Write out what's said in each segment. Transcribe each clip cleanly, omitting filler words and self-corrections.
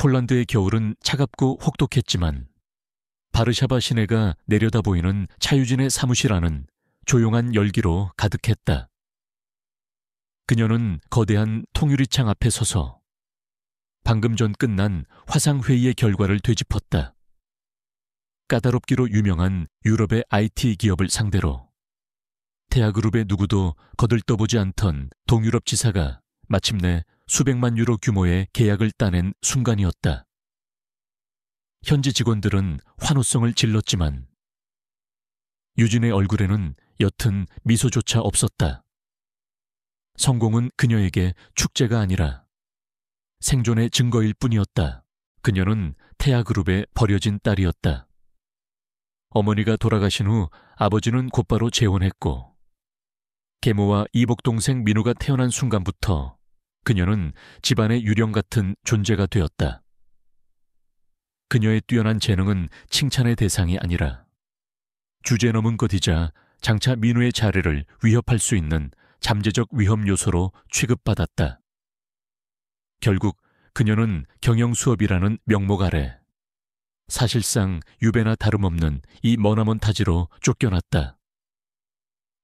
폴란드의 겨울은 차갑고 혹독했지만 바르샤바 시내가 내려다 보이는 차유진의 사무실 안은 조용한 열기로 가득했다. 그녀는 거대한 통유리창 앞에 서서 방금 전 끝난 화상회의의 결과를 되짚었다. 까다롭기로 유명한 유럽의 IT 기업을 상대로 테아그룹의 누구도 거들떠보지 않던 동유럽 지사가 마침내 수백만 유로 규모의 계약을 따낸 순간이었다. 현지 직원들은 환호성을 질렀지만 유진의 얼굴에는 옅은 미소조차 없었다. 성공은 그녀에게 축제가 아니라 생존의 증거일 뿐이었다. 그녀는 테아그룹에 버려진 딸이었다. 어머니가 돌아가신 후 아버지는 곧바로 재혼했고 계모와 이복동생 민우가 태어난 순간부터 그녀는 집안의 유령 같은 존재가 되었다. 그녀의 뛰어난 재능은 칭찬의 대상이 아니라 주제넘은 것이자 장차 민우의 자리를 위협할 수 있는 잠재적 위험 요소로 취급받았다. 결국 그녀는 경영수업이라는 명목 아래 사실상 유배나 다름없는 이 머나먼 타지로 쫓겨났다.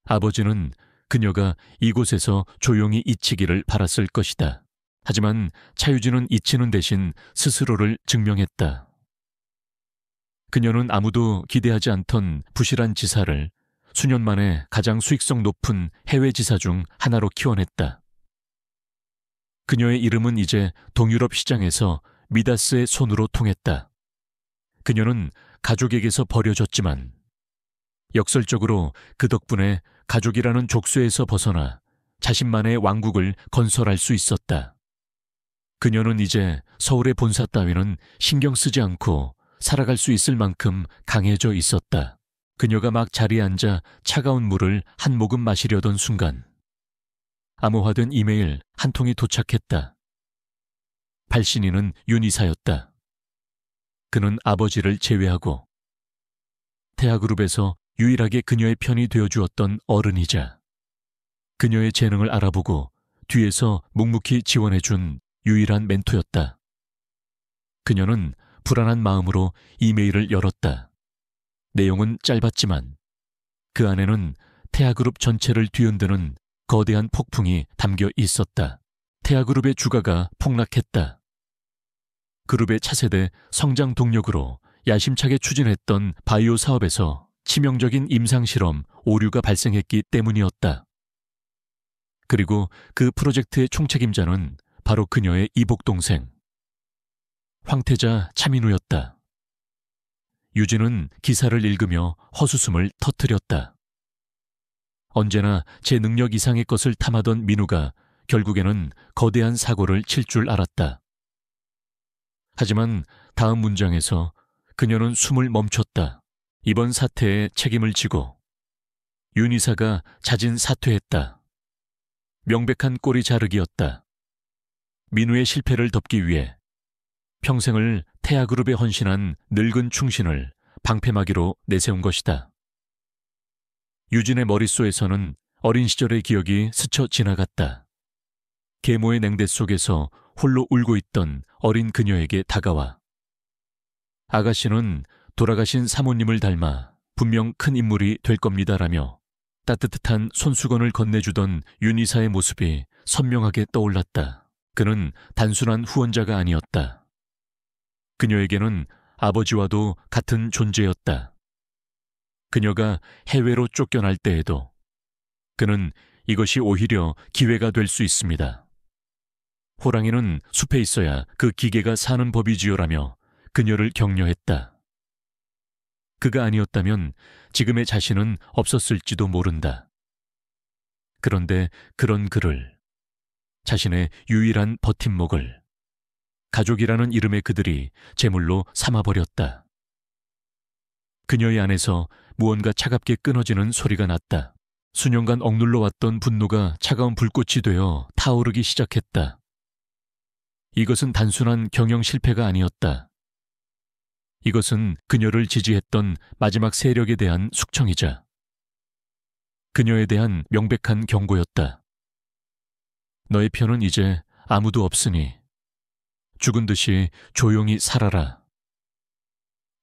아버지는 그녀가 이곳에서 조용히 잊히기를 바랐을 것이다. 하지만 차유진은 잊히는 대신 스스로를 증명했다. 그녀는 아무도 기대하지 않던 부실한 지사를 수년 만에 가장 수익성 높은 해외 지사 중 하나로 키워냈다. 그녀의 이름은 이제 동유럽 시장에서 미다스의 손으로 통했다. 그녀는 가족에게서 버려졌지만 역설적으로 그 덕분에 가족이라는 족쇄에서 벗어나 자신만의 왕국을 건설할 수 있었다. 그녀는 이제 서울의 본사 따위는 신경 쓰지 않고 살아갈 수 있을 만큼 강해져 있었다. 그녀가 막 자리에 앉아 차가운 물을 한 모금 마시려던 순간 암호화된 이메일 한 통이 도착했다. 발신인은 윤이사였다. 그는 아버지를 제외하고 테아그룹에서 유일하게 그녀의 편이 되어주었던 어른이자 그녀의 재능을 알아보고 뒤에서 묵묵히 지원해준 유일한 멘토였다. 그녀는 불안한 마음으로 이메일을 열었다. 내용은 짧았지만 그 안에는 테아그룹 전체를 뒤흔드는 거대한 폭풍이 담겨 있었다. 테아그룹의 주가가 폭락했다. 그룹의 차세대 성장 동력으로 야심차게 추진했던 바이오 사업에서 치명적인 임상실험 오류가 발생했기 때문이었다. 그리고 그 프로젝트의 총책임자는 바로 그녀의 이복동생 황태자 차민우였다. 유진은 기사를 읽으며 헛웃음을 터뜨렸다. 언제나 제 능력 이상의 것을 탐하던 민우가 결국에는 거대한 사고를 칠 줄 알았다. 하지만 다음 문장에서 그녀는 숨을 멈췄다. 이번 사태에 책임을 지고 윤 이사가 자진 사퇴했다. 명백한 꼬리 자르기였다. 민우의 실패를 덮기 위해 평생을 테아그룹에 헌신한 늙은 충신을 방패막이로 내세운 것이다. 유진의 머릿속에서는 어린 시절의 기억이 스쳐 지나갔다. 계모의 냉대 속에서 홀로 울고 있던 어린 그녀에게 다가와 아가씨는 돌아가신 사모님을 닮아 분명 큰 인물이 될 겁니다라며 따뜻한 손수건을 건네주던 윤 이사의 모습이 선명하게 떠올랐다. 그는 단순한 후원자가 아니었다. 그녀에게는 아버지와도 같은 존재였다. 그녀가 해외로 쫓겨날 때에도 그는 이것이 오히려 기회가 될 수 있습니다. 호랑이는 숲에 있어야 그 기계가 사는 법이지요라며 그녀를 격려했다. 그가 아니었다면 지금의 자신은 없었을지도 모른다. 그런데 그런 그를, 자신의 유일한 버팀목을 가족이라는 이름의 그들이 제물로 삼아버렸다. 그녀의 안에서 무언가 차갑게 끊어지는 소리가 났다. 수년간 억눌러 왔던 분노가 차가운 불꽃이 되어 타오르기 시작했다. 이것은 단순한 경영 실패가 아니었다. 이것은 그녀를 지지했던 마지막 세력에 대한 숙청이자 그녀에 대한 명백한 경고였다. 너의 편은 이제 아무도 없으니 죽은 듯이 조용히 살아라.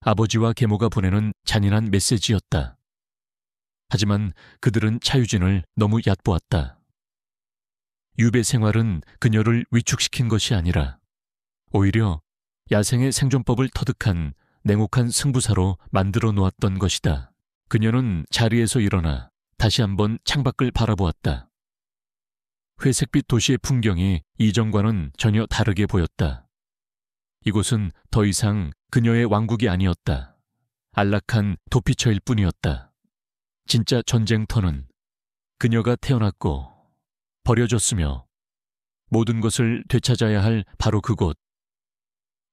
아버지와 계모가 보내는 잔인한 메시지였다. 하지만 그들은 차유진을 너무 얕보았다. 유배 생활은 그녀를 위축시킨 것이 아니라 오히려 야생의 생존법을 터득한 냉혹한 승부사로 만들어 놓았던 것이다. 그녀는 자리에서 일어나 다시 한번 창밖을 바라보았다. 회색빛 도시의 풍경이 이전과는 전혀 다르게 보였다. 이곳은 더 이상 그녀의 왕국이 아니었다. 안락한 도피처일 뿐이었다. 진짜 전쟁터는 그녀가 태어났고 버려졌으며 모든 것을 되찾아야 할 바로 그곳,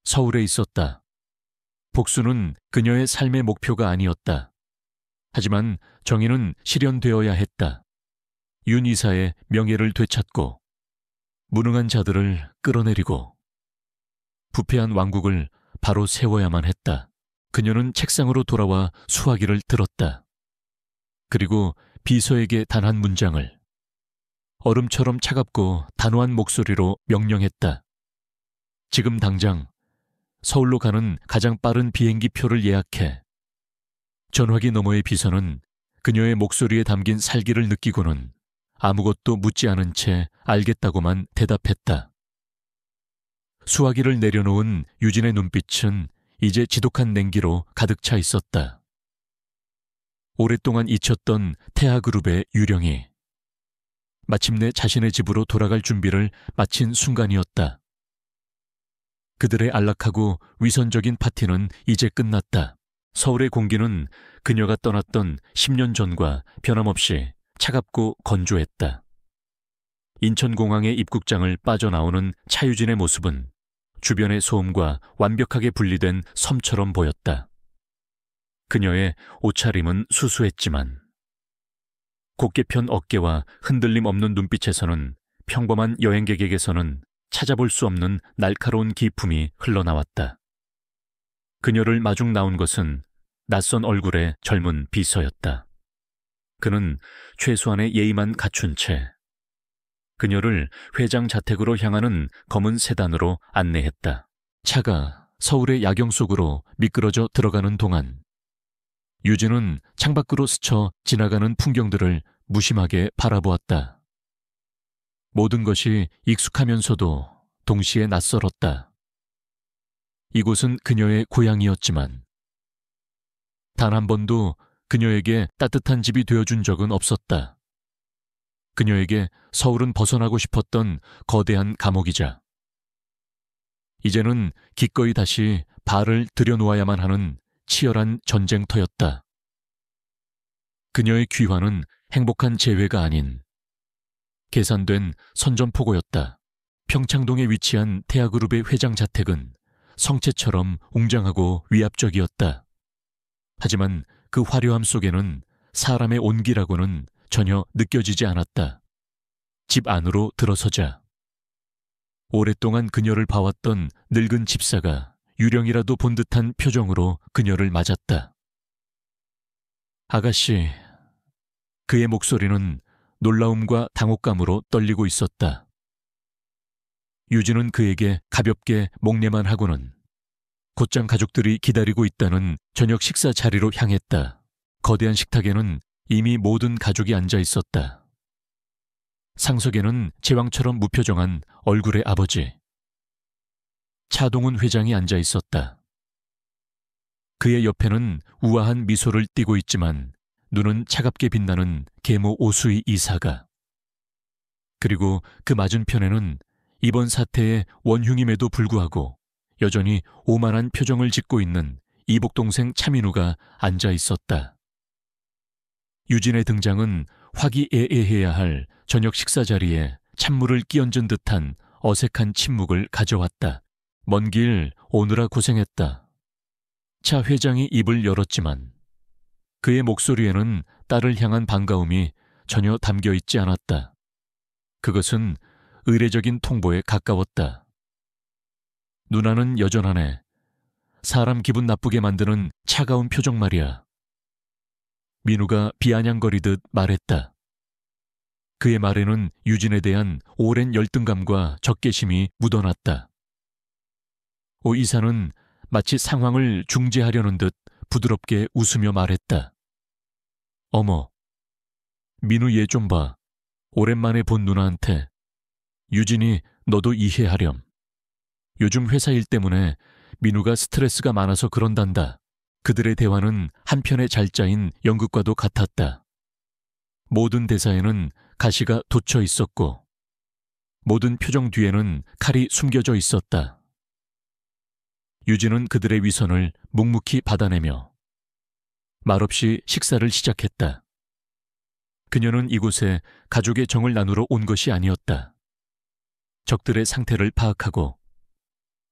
서울에 있었다. 복수는 그녀의 삶의 목표가 아니었다. 하지만 정의는 실현되어야 했다. 윤 이사의 명예를 되찾고 무능한 자들을 끌어내리고 부패한 왕국을 바로 세워야만 했다. 그녀는 책상으로 돌아와 수화기를 들었다. 그리고 비서에게 단 한 문장을 얼음처럼 차갑고 단호한 목소리로 명령했다. 지금 당장 서울로 가는 가장 빠른 비행기 표를 예약해. 전화기 너머의 비서는 그녀의 목소리에 담긴 살기를 느끼고는 아무것도 묻지 않은 채 알겠다고만 대답했다. 수화기를 내려놓은 유진의 눈빛은 이제 지독한 냉기로 가득 차 있었다. 오랫동안 잊혔던 태아그룹의 유령이 마침내 자신의 집으로 돌아갈 준비를 마친 순간이었다. 그들의 안락하고 위선적인 파티는 이제 끝났다. 서울의 공기는 그녀가 떠났던 10년 전과 변함없이 차갑고 건조했다. 인천공항의 입국장을 빠져나오는 차유진의 모습은 주변의 소음과 완벽하게 분리된 섬처럼 보였다. 그녀의 옷차림은 수수했지만 곧게 편 어깨와 흔들림 없는 눈빛에서는 평범한 여행객에게서는 찾아볼 수 없는 날카로운 기품이 흘러나왔다. 그녀를 마중 나온 것은 낯선 얼굴의 젊은 비서였다. 그는 최소한의 예의만 갖춘 채 그녀를 회장 자택으로 향하는 검은 세단으로 안내했다. 차가 서울의 야경 속으로 미끄러져 들어가는 동안 유진은 창밖으로 스쳐 지나가는 풍경들을 무심하게 바라보았다. 모든 것이 익숙하면서도 동시에 낯설었다. 이곳은 그녀의 고향이었지만 단 한 번도 그녀에게 따뜻한 집이 되어준 적은 없었다. 그녀에게 서울은 벗어나고 싶었던 거대한 감옥이자 이제는 기꺼이 다시 발을 들여놓아야만 하는 치열한 전쟁터였다. 그녀의 귀환은 행복한 재회가 아닌 계산된 선전포고였다. 평창동에 위치한 태아그룹의 회장 자택은 성체처럼 웅장하고 위압적이었다. 하지만 그 화려함 속에는 사람의 온기라고는 전혀 느껴지지 않았다. 집 안으로 들어서자 오랫동안 그녀를 봐왔던 늙은 집사가 유령이라도 본 듯한 표정으로 그녀를 맞았다. 아가씨, 그의 목소리는 놀라움과 당혹감으로 떨리고 있었다. 유진은 그에게 가볍게 목례만 하고는 곧장 가족들이 기다리고 있다는 저녁 식사 자리로 향했다. 거대한 식탁에는 이미 모든 가족이 앉아 있었다. 상석에는 제왕처럼 무표정한 얼굴의 아버지, 차동훈 회장이 앉아 있었다. 그의 옆에는 우아한 미소를 띠고 있지만 눈은 차갑게 빛나는 계모 오수희 이사가, 그리고 그 맞은편에는 이번 사태의 원흉임에도 불구하고 여전히 오만한 표정을 짓고 있는 이복동생 차민우가 앉아 있었다. 유진의 등장은 화기애애해야 할 저녁 식사 자리에 찬물을 끼얹은 듯한 어색한 침묵을 가져왔다. 먼 길 오느라 고생했다. 차 회장이 입을 열었지만 그의 목소리에는 딸을 향한 반가움이 전혀 담겨 있지 않았다. 그것은 의례적인 통보에 가까웠다. 누나는 여전하네. 사람 기분 나쁘게 만드는 차가운 표정 말이야. 민우가 비아냥거리듯 말했다. 그의 말에는 유진에 대한 오랜 열등감과 적개심이 묻어났다. 오 이사는 마치 상황을 중재하려는 듯 부드럽게 웃으며 말했다. 어머, 민우 얘 좀 봐. 오랜만에 본 누나한테. 유진이 너도 이해하렴. 요즘 회사 일 때문에 민우가 스트레스가 많아서 그런단다. 그들의 대화는 한편의 잘 짜인 연극과도 같았다. 모든 대사에는 가시가 돋쳐 있었고 모든 표정 뒤에는 칼이 숨겨져 있었다. 유진은 그들의 위선을 묵묵히 받아내며 말없이 식사를 시작했다. 그녀는 이곳에 가족의 정을 나누러 온 것이 아니었다. 적들의 상태를 파악하고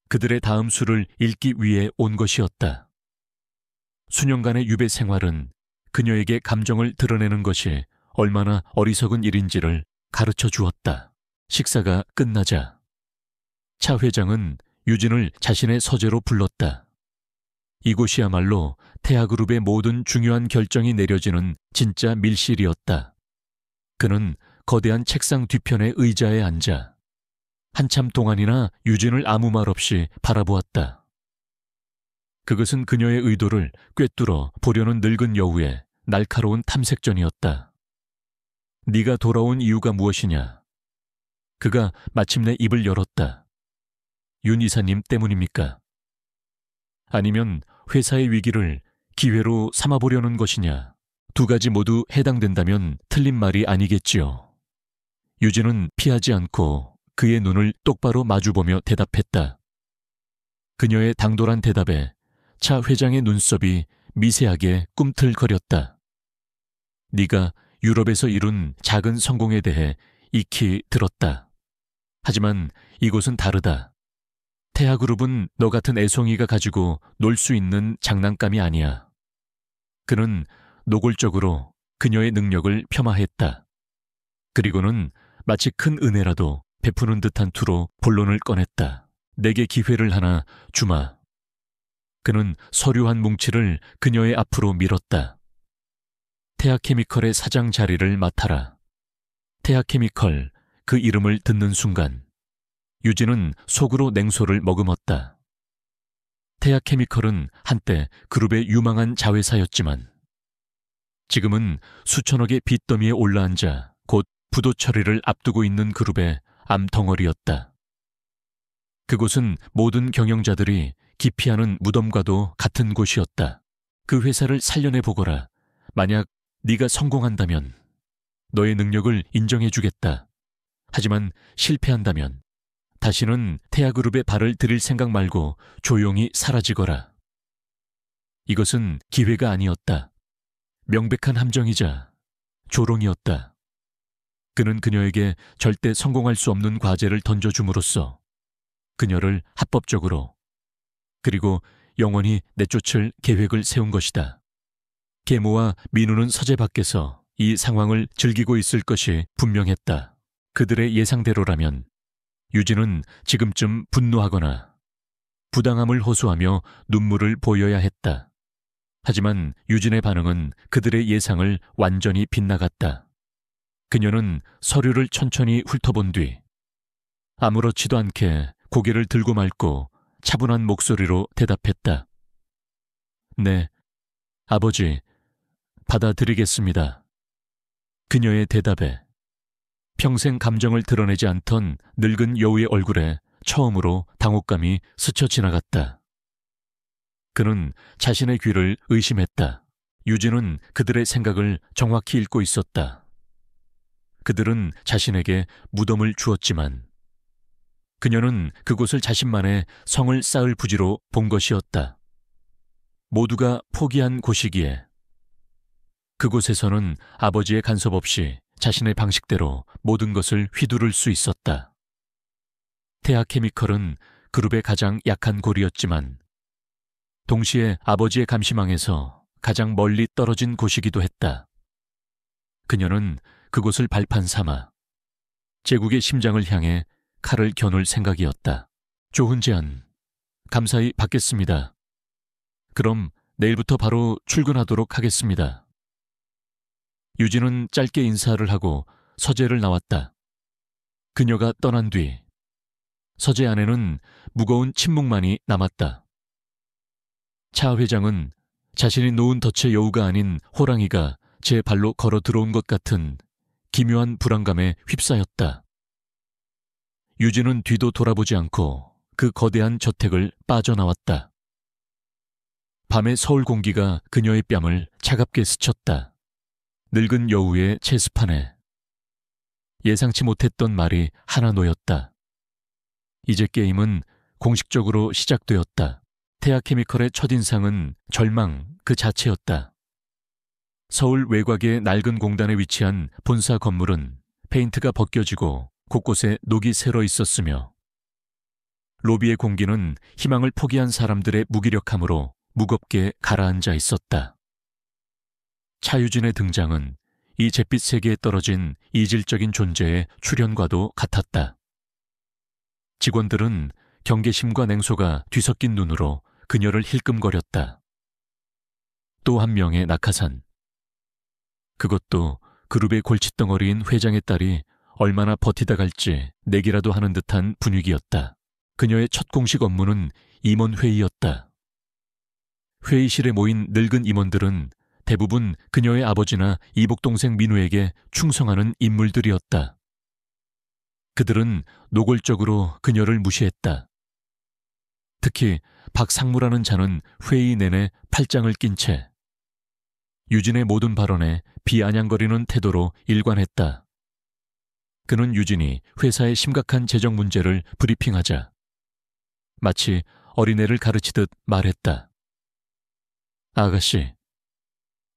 그들의 다음 수를 읽기 위해 온 것이었다. 수년간의 유배 생활은 그녀에게 감정을 드러내는 것이 얼마나 어리석은 일인지를 가르쳐 주었다. 식사가 끝나자 차 회장은 유진을 자신의 서재로 불렀다. 이곳이야말로 태아그룹의 모든 중요한 결정이 내려지는 진짜 밀실이었다. 그는 거대한 책상 뒤편의 의자에 앉아 한참 동안이나 유진을 아무 말 없이 바라보았다. 그것은 그녀의 의도를 꿰뚫어 보려는 늙은 여우의 날카로운 탐색전이었다. 네가 돌아온 이유가 무엇이냐? 그가 마침내 입을 열었다. 윤 이사님 때문입니까? 아니면 회사의 위기를 기회로 삼아보려는 것이냐? 두 가지 모두 해당된다면 틀린 말이 아니겠지요. 유진은 피하지 않고 그의 눈을 똑바로 마주보며 대답했다. 그녀의 당돌한 대답에 차 회장의 눈썹이 미세하게 꿈틀거렸다. 네가 유럽에서 이룬 작은 성공에 대해 익히 들었다. 하지만 이곳은 다르다. 태아그룹은 너 같은 애송이가 가지고 놀 수 있는 장난감이 아니야. 그는 노골적으로 그녀의 능력을 폄하했다. 그리고는 마치 큰 은혜라도 베푸는 듯한 투로 본론을 꺼냈다. 내게 기회를 하나 주마. 그는 서류 한 뭉치를 그녀의 앞으로 밀었다. 태아케미컬의 사장 자리를 맡아라. 태아케미컬, 그 이름을 듣는 순간 유진은 속으로 냉소를 머금었다. 태아케미컬은 한때 그룹의 유망한 자회사였지만 지금은 수천억의 빚더미에 올라앉아 곧 부도 처리를 앞두고 있는 그룹의 암덩어리였다. 그곳은 모든 경영자들이 기피하는 무덤과도 같은 곳이었다. 그 회사를 살려내 보거라. 만약 네가 성공한다면 너의 능력을 인정해주겠다. 하지만 실패한다면 다시는 태아그룹에 발을 들일 생각 말고 조용히 사라지거라. 이것은 기회가 아니었다. 명백한 함정이자 조롱이었다. 그는 그녀에게 절대 성공할 수 없는 과제를 던져줌으로써 그녀를 합법적으로 그리고 영원히 내쫓을 계획을 세운 것이다. 계모와 민우는 서재 밖에서 이 상황을 즐기고 있을 것이 분명했다. 그들의 예상대로라면 유진은 지금쯤 분노하거나 부당함을 호소하며 눈물을 보여야 했다. 하지만 유진의 반응은 그들의 예상을 완전히 빗나갔다. 그녀는 서류를 천천히 훑어본 뒤 아무렇지도 않게 고개를 들고 말고 차분한 목소리로 대답했다. 네, 아버지, 받아들이겠습니다. 그녀의 대답에 평생 감정을 드러내지 않던 늙은 여우의 얼굴에 처음으로 당혹감이 스쳐 지나갔다. 그는 자신의 귀를 의심했다. 유진은 그들의 생각을 정확히 읽고 있었다. 그들은 자신에게 무덤을 주었지만 그녀는 그곳을 자신만의 성을 쌓을 부지로 본 것이었다. 모두가 포기한 곳이기에 그곳에서는 아버지의 간섭 없이 자신의 방식대로 모든 것을 휘두를 수 있었다. 태아케미컬은 그룹의 가장 약한 골이었지만 동시에 아버지의 감시망에서 가장 멀리 떨어진 곳이기도 했다. 그녀는 그곳을 발판 삼아 제국의 심장을 향해 칼을 겨눌 생각이었다. 좋은 제안, 감사히 받겠습니다. 그럼 내일부터 바로 출근하도록 하겠습니다. 유진은 짧게 인사를 하고 서재를 나왔다. 그녀가 떠난 뒤 서재 안에는 무거운 침묵만이 남았다. 차 회장은 자신이 놓은 덫의 여우가 아닌 호랑이가 제 발로 걸어 들어온 것 같은 기묘한 불안감에 휩싸였다. 유진은 뒤도 돌아보지 않고 그 거대한 저택을 빠져나왔다. 밤의 서울 공기가 그녀의 뺨을 차갑게 스쳤다. 늙은 여우의 체스판에 예상치 못했던 말이 하나 놓였다. 이제 게임은 공식적으로 시작되었다. 태아케미컬의 첫인상은 절망 그 자체였다. 서울 외곽의 낡은 공단에 위치한 본사 건물은 페인트가 벗겨지고 곳곳에 녹이 새러 있었으며 로비의 공기는 희망을 포기한 사람들의 무기력함으로 무겁게 가라앉아 있었다. 차유진의 등장은 이 잿빛 세계에 떨어진 이질적인 존재의 출현과도 같았다. 직원들은 경계심과 냉소가 뒤섞인 눈으로 그녀를 힐끔거렸다. 또 한 명의 낙하산. 그것도 그룹의 골칫덩어리인 회장의 딸이 얼마나 버티다 갈지 내기라도 하는 듯한 분위기였다. 그녀의 첫 공식 업무는 임원회의였다. 회의실에 모인 늙은 임원들은 대부분 그녀의 아버지나 이복동생 민우에게 충성하는 인물들이었다. 그들은 노골적으로 그녀를 무시했다. 특히 박상무라는 자는 회의 내내 팔짱을 낀 채 유진의 모든 발언에 비아냥거리는 태도로 일관했다. 그는 유진이 회사의 심각한 재정 문제를 브리핑하자 마치 어린애를 가르치듯 말했다. 아가씨,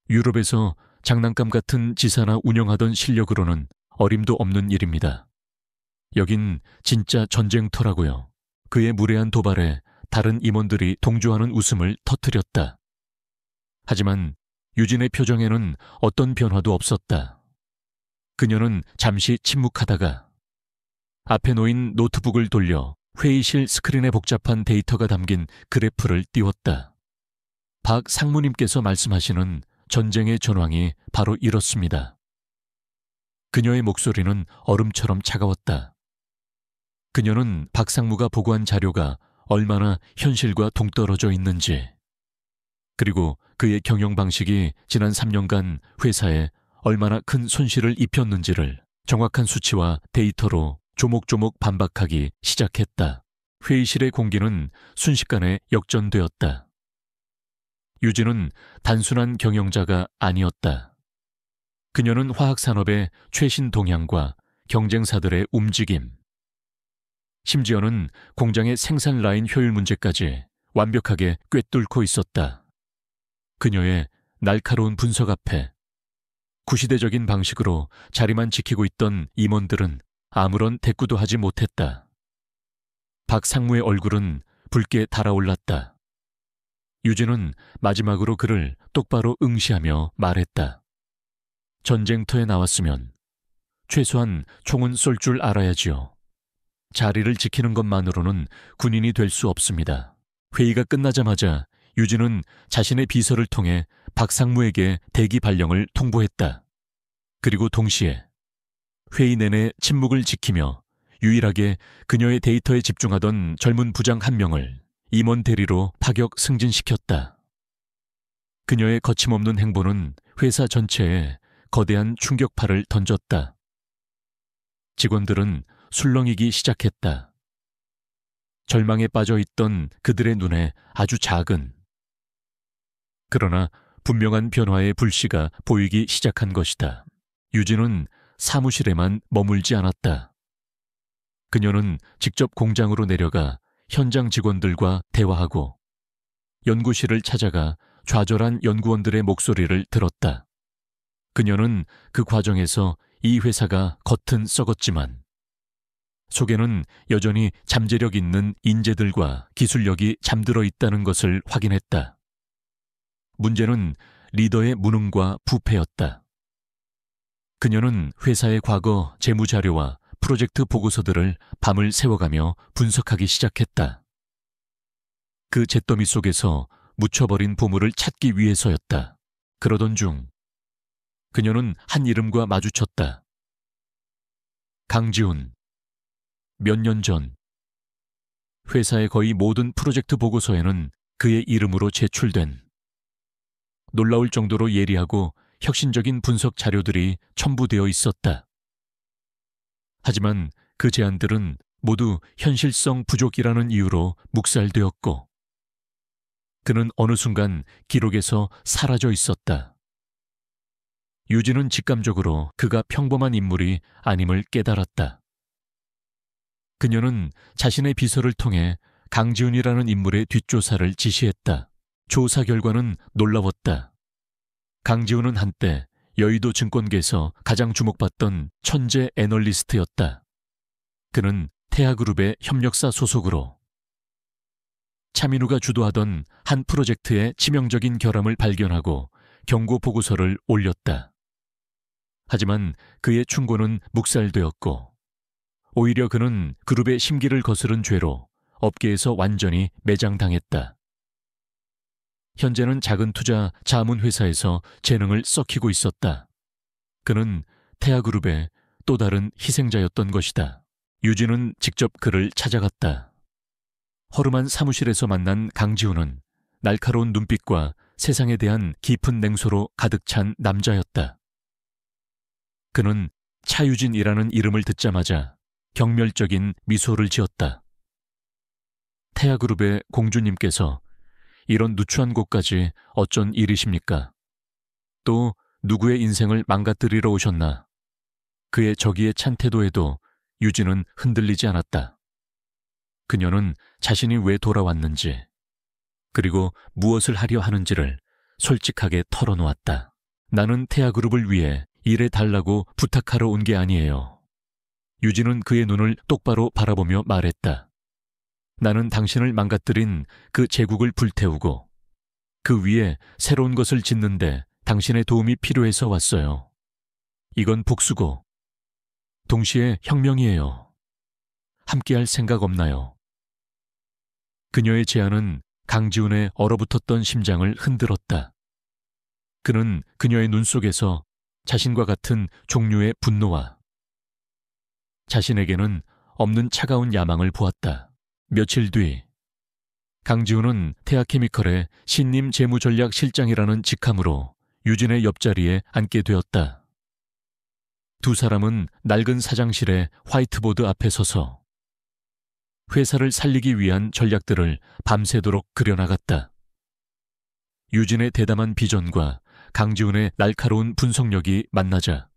유럽에서 장난감 같은 지사나 운영하던 실력으로는 어림도 없는 일입니다. 여긴 진짜 전쟁터라고요. 그의 무례한 도발에 다른 임원들이 동조하는 웃음을 터뜨렸다. 하지만 유진의 표정에는 어떤 변화도 없었다. 그녀는 잠시 침묵하다가 앞에 놓인 노트북을 돌려 회의실 스크린에 복잡한 데이터가 담긴 그래프를 띄웠다. 박 상무님께서 말씀하시는 전쟁의 전황이 바로 이렇습니다. 그녀의 목소리는 얼음처럼 차가웠다. 그녀는 박 상무가 보고한 자료가 얼마나 현실과 동떨어져 있는지, 그리고 그의 경영 방식이 지난 3년간 회사에 얼마나 큰 손실을 입혔는지를 정확한 수치와 데이터로 조목조목 반박하기 시작했다. 회의실의 공기는 순식간에 역전되었다. 유진은 단순한 경영자가 아니었다. 그녀는 화학산업의 최신 동향과 경쟁사들의 움직임, 심지어는 공장의 생산 라인 효율 문제까지 완벽하게 꿰뚫고 있었다. 그녀의 날카로운 분석 앞에 구시대적인 방식으로 자리만 지키고 있던 임원들은 아무런 대꾸도 하지 못했다. 박 상무의 얼굴은 붉게 달아올랐다. 유진은 마지막으로 그를 똑바로 응시하며 말했다. 전쟁터에 나왔으면 최소한 총은 쏠 줄 알아야지요. 자리를 지키는 것만으로는 군인이 될 수 없습니다. 회의가 끝나자마자 유진은 자신의 비서를 통해 박 상무에게 대기 발령을 통보했다. 그리고 동시에 회의 내내 침묵을 지키며 유일하게 그녀의 데이터에 집중하던 젊은 부장 한 명을 임원 대리로 파격 승진시켰다. 그녀의 거침없는 행보는 회사 전체에 거대한 충격파를 던졌다. 직원들은 술렁이기 시작했다. 절망에 빠져 있던 그들의 눈에 아주 작은, 그러나 분명한 변화의 불씨가 보이기 시작한 것이다. 유진은 사무실에만 머물지 않았다. 그녀는 직접 공장으로 내려가 현장 직원들과 대화하고 연구실을 찾아가 좌절한 연구원들의 목소리를 들었다. 그녀는 그 과정에서 이 회사가 겉은 썩었지만 속에는 여전히 잠재력 있는 인재들과 기술력이 잠들어 있다는 것을 확인했다. 문제는 리더의 무능과 부패였다. 그녀는 회사의 과거 재무자료와 프로젝트 보고서들을 밤을 새워가며 분석하기 시작했다. 그 잿더미 속에서 묻혀버린 보물을 찾기 위해서였다. 그러던 중 그녀는 한 이름과 마주쳤다. 강지훈. 몇 년 전 회사의 거의 모든 프로젝트 보고서에는 그의 이름으로 제출된 놀라울 정도로 예리하고 혁신적인 분석 자료들이 첨부되어 있었다. 하지만 그 제안들은 모두 현실성 부족이라는 이유로 묵살되었고 그는 어느 순간 기록에서 사라져 있었다. 유진은 직감적으로 그가 평범한 인물이 아님을 깨달았다. 그녀는 자신의 비서를 통해 강지훈이라는 인물의 뒷조사를 지시했다. 조사 결과는 놀라웠다. 강지훈은 한때 여의도 증권계에서 가장 주목받던 천재 애널리스트였다. 그는 태아그룹의 협력사 소속으로 차민우가 주도하던 한 프로젝트의 치명적인 결함을 발견하고 경고 보고서를 올렸다. 하지만 그의 충고는 묵살되었고 오히려 그는 그룹의 심기를 거스른 죄로 업계에서 완전히 매장당했다. 현재는 작은 투자 자문회사에서 재능을 썩히고 있었다. 그는 태아그룹의 또 다른 희생자였던 것이다. 유진은 직접 그를 찾아갔다. 허름한 사무실에서 만난 강지훈은 날카로운 눈빛과 세상에 대한 깊은 냉소로 가득 찬 남자였다. 그는 차유진이라는 이름을 듣자마자 경멸적인 미소를 지었다. 태아그룹의 공주님께서 이런 누추한 곳까지 어쩐 일이십니까? 또 누구의 인생을 망가뜨리러 오셨나? 그의 저기에 찬 태도에도 유진은 흔들리지 않았다. 그녀는 자신이 왜 돌아왔는지 그리고 무엇을 하려 하는지를 솔직하게 털어놓았다. 나는 태아그룹을 위해 일해달라고 부탁하러 온 게 아니에요. 유진은 그의 눈을 똑바로 바라보며 말했다. 나는 당신을 망가뜨린 그 제국을 불태우고 그 위에 새로운 것을 짓는데 당신의 도움이 필요해서 왔어요. 이건 복수고 동시에 혁명이에요. 함께할 생각 없나요? 그녀의 제안은 강지훈의 얼어붙었던 심장을 흔들었다. 그는 그녀의 눈 속에서 자신과 같은 종류의 분노와 자신에게는 없는 차가운 야망을 보았다. 며칠 뒤 강지훈은 태아케미컬의 신임 재무전략실장이라는 직함으로 유진의 옆자리에 앉게 되었다. 두 사람은 낡은 사장실의 화이트보드 앞에 서서 회사를 살리기 위한 전략들을 밤새도록 그려나갔다. 유진의 대담한 비전과 강지훈의 날카로운 분석력이 만나자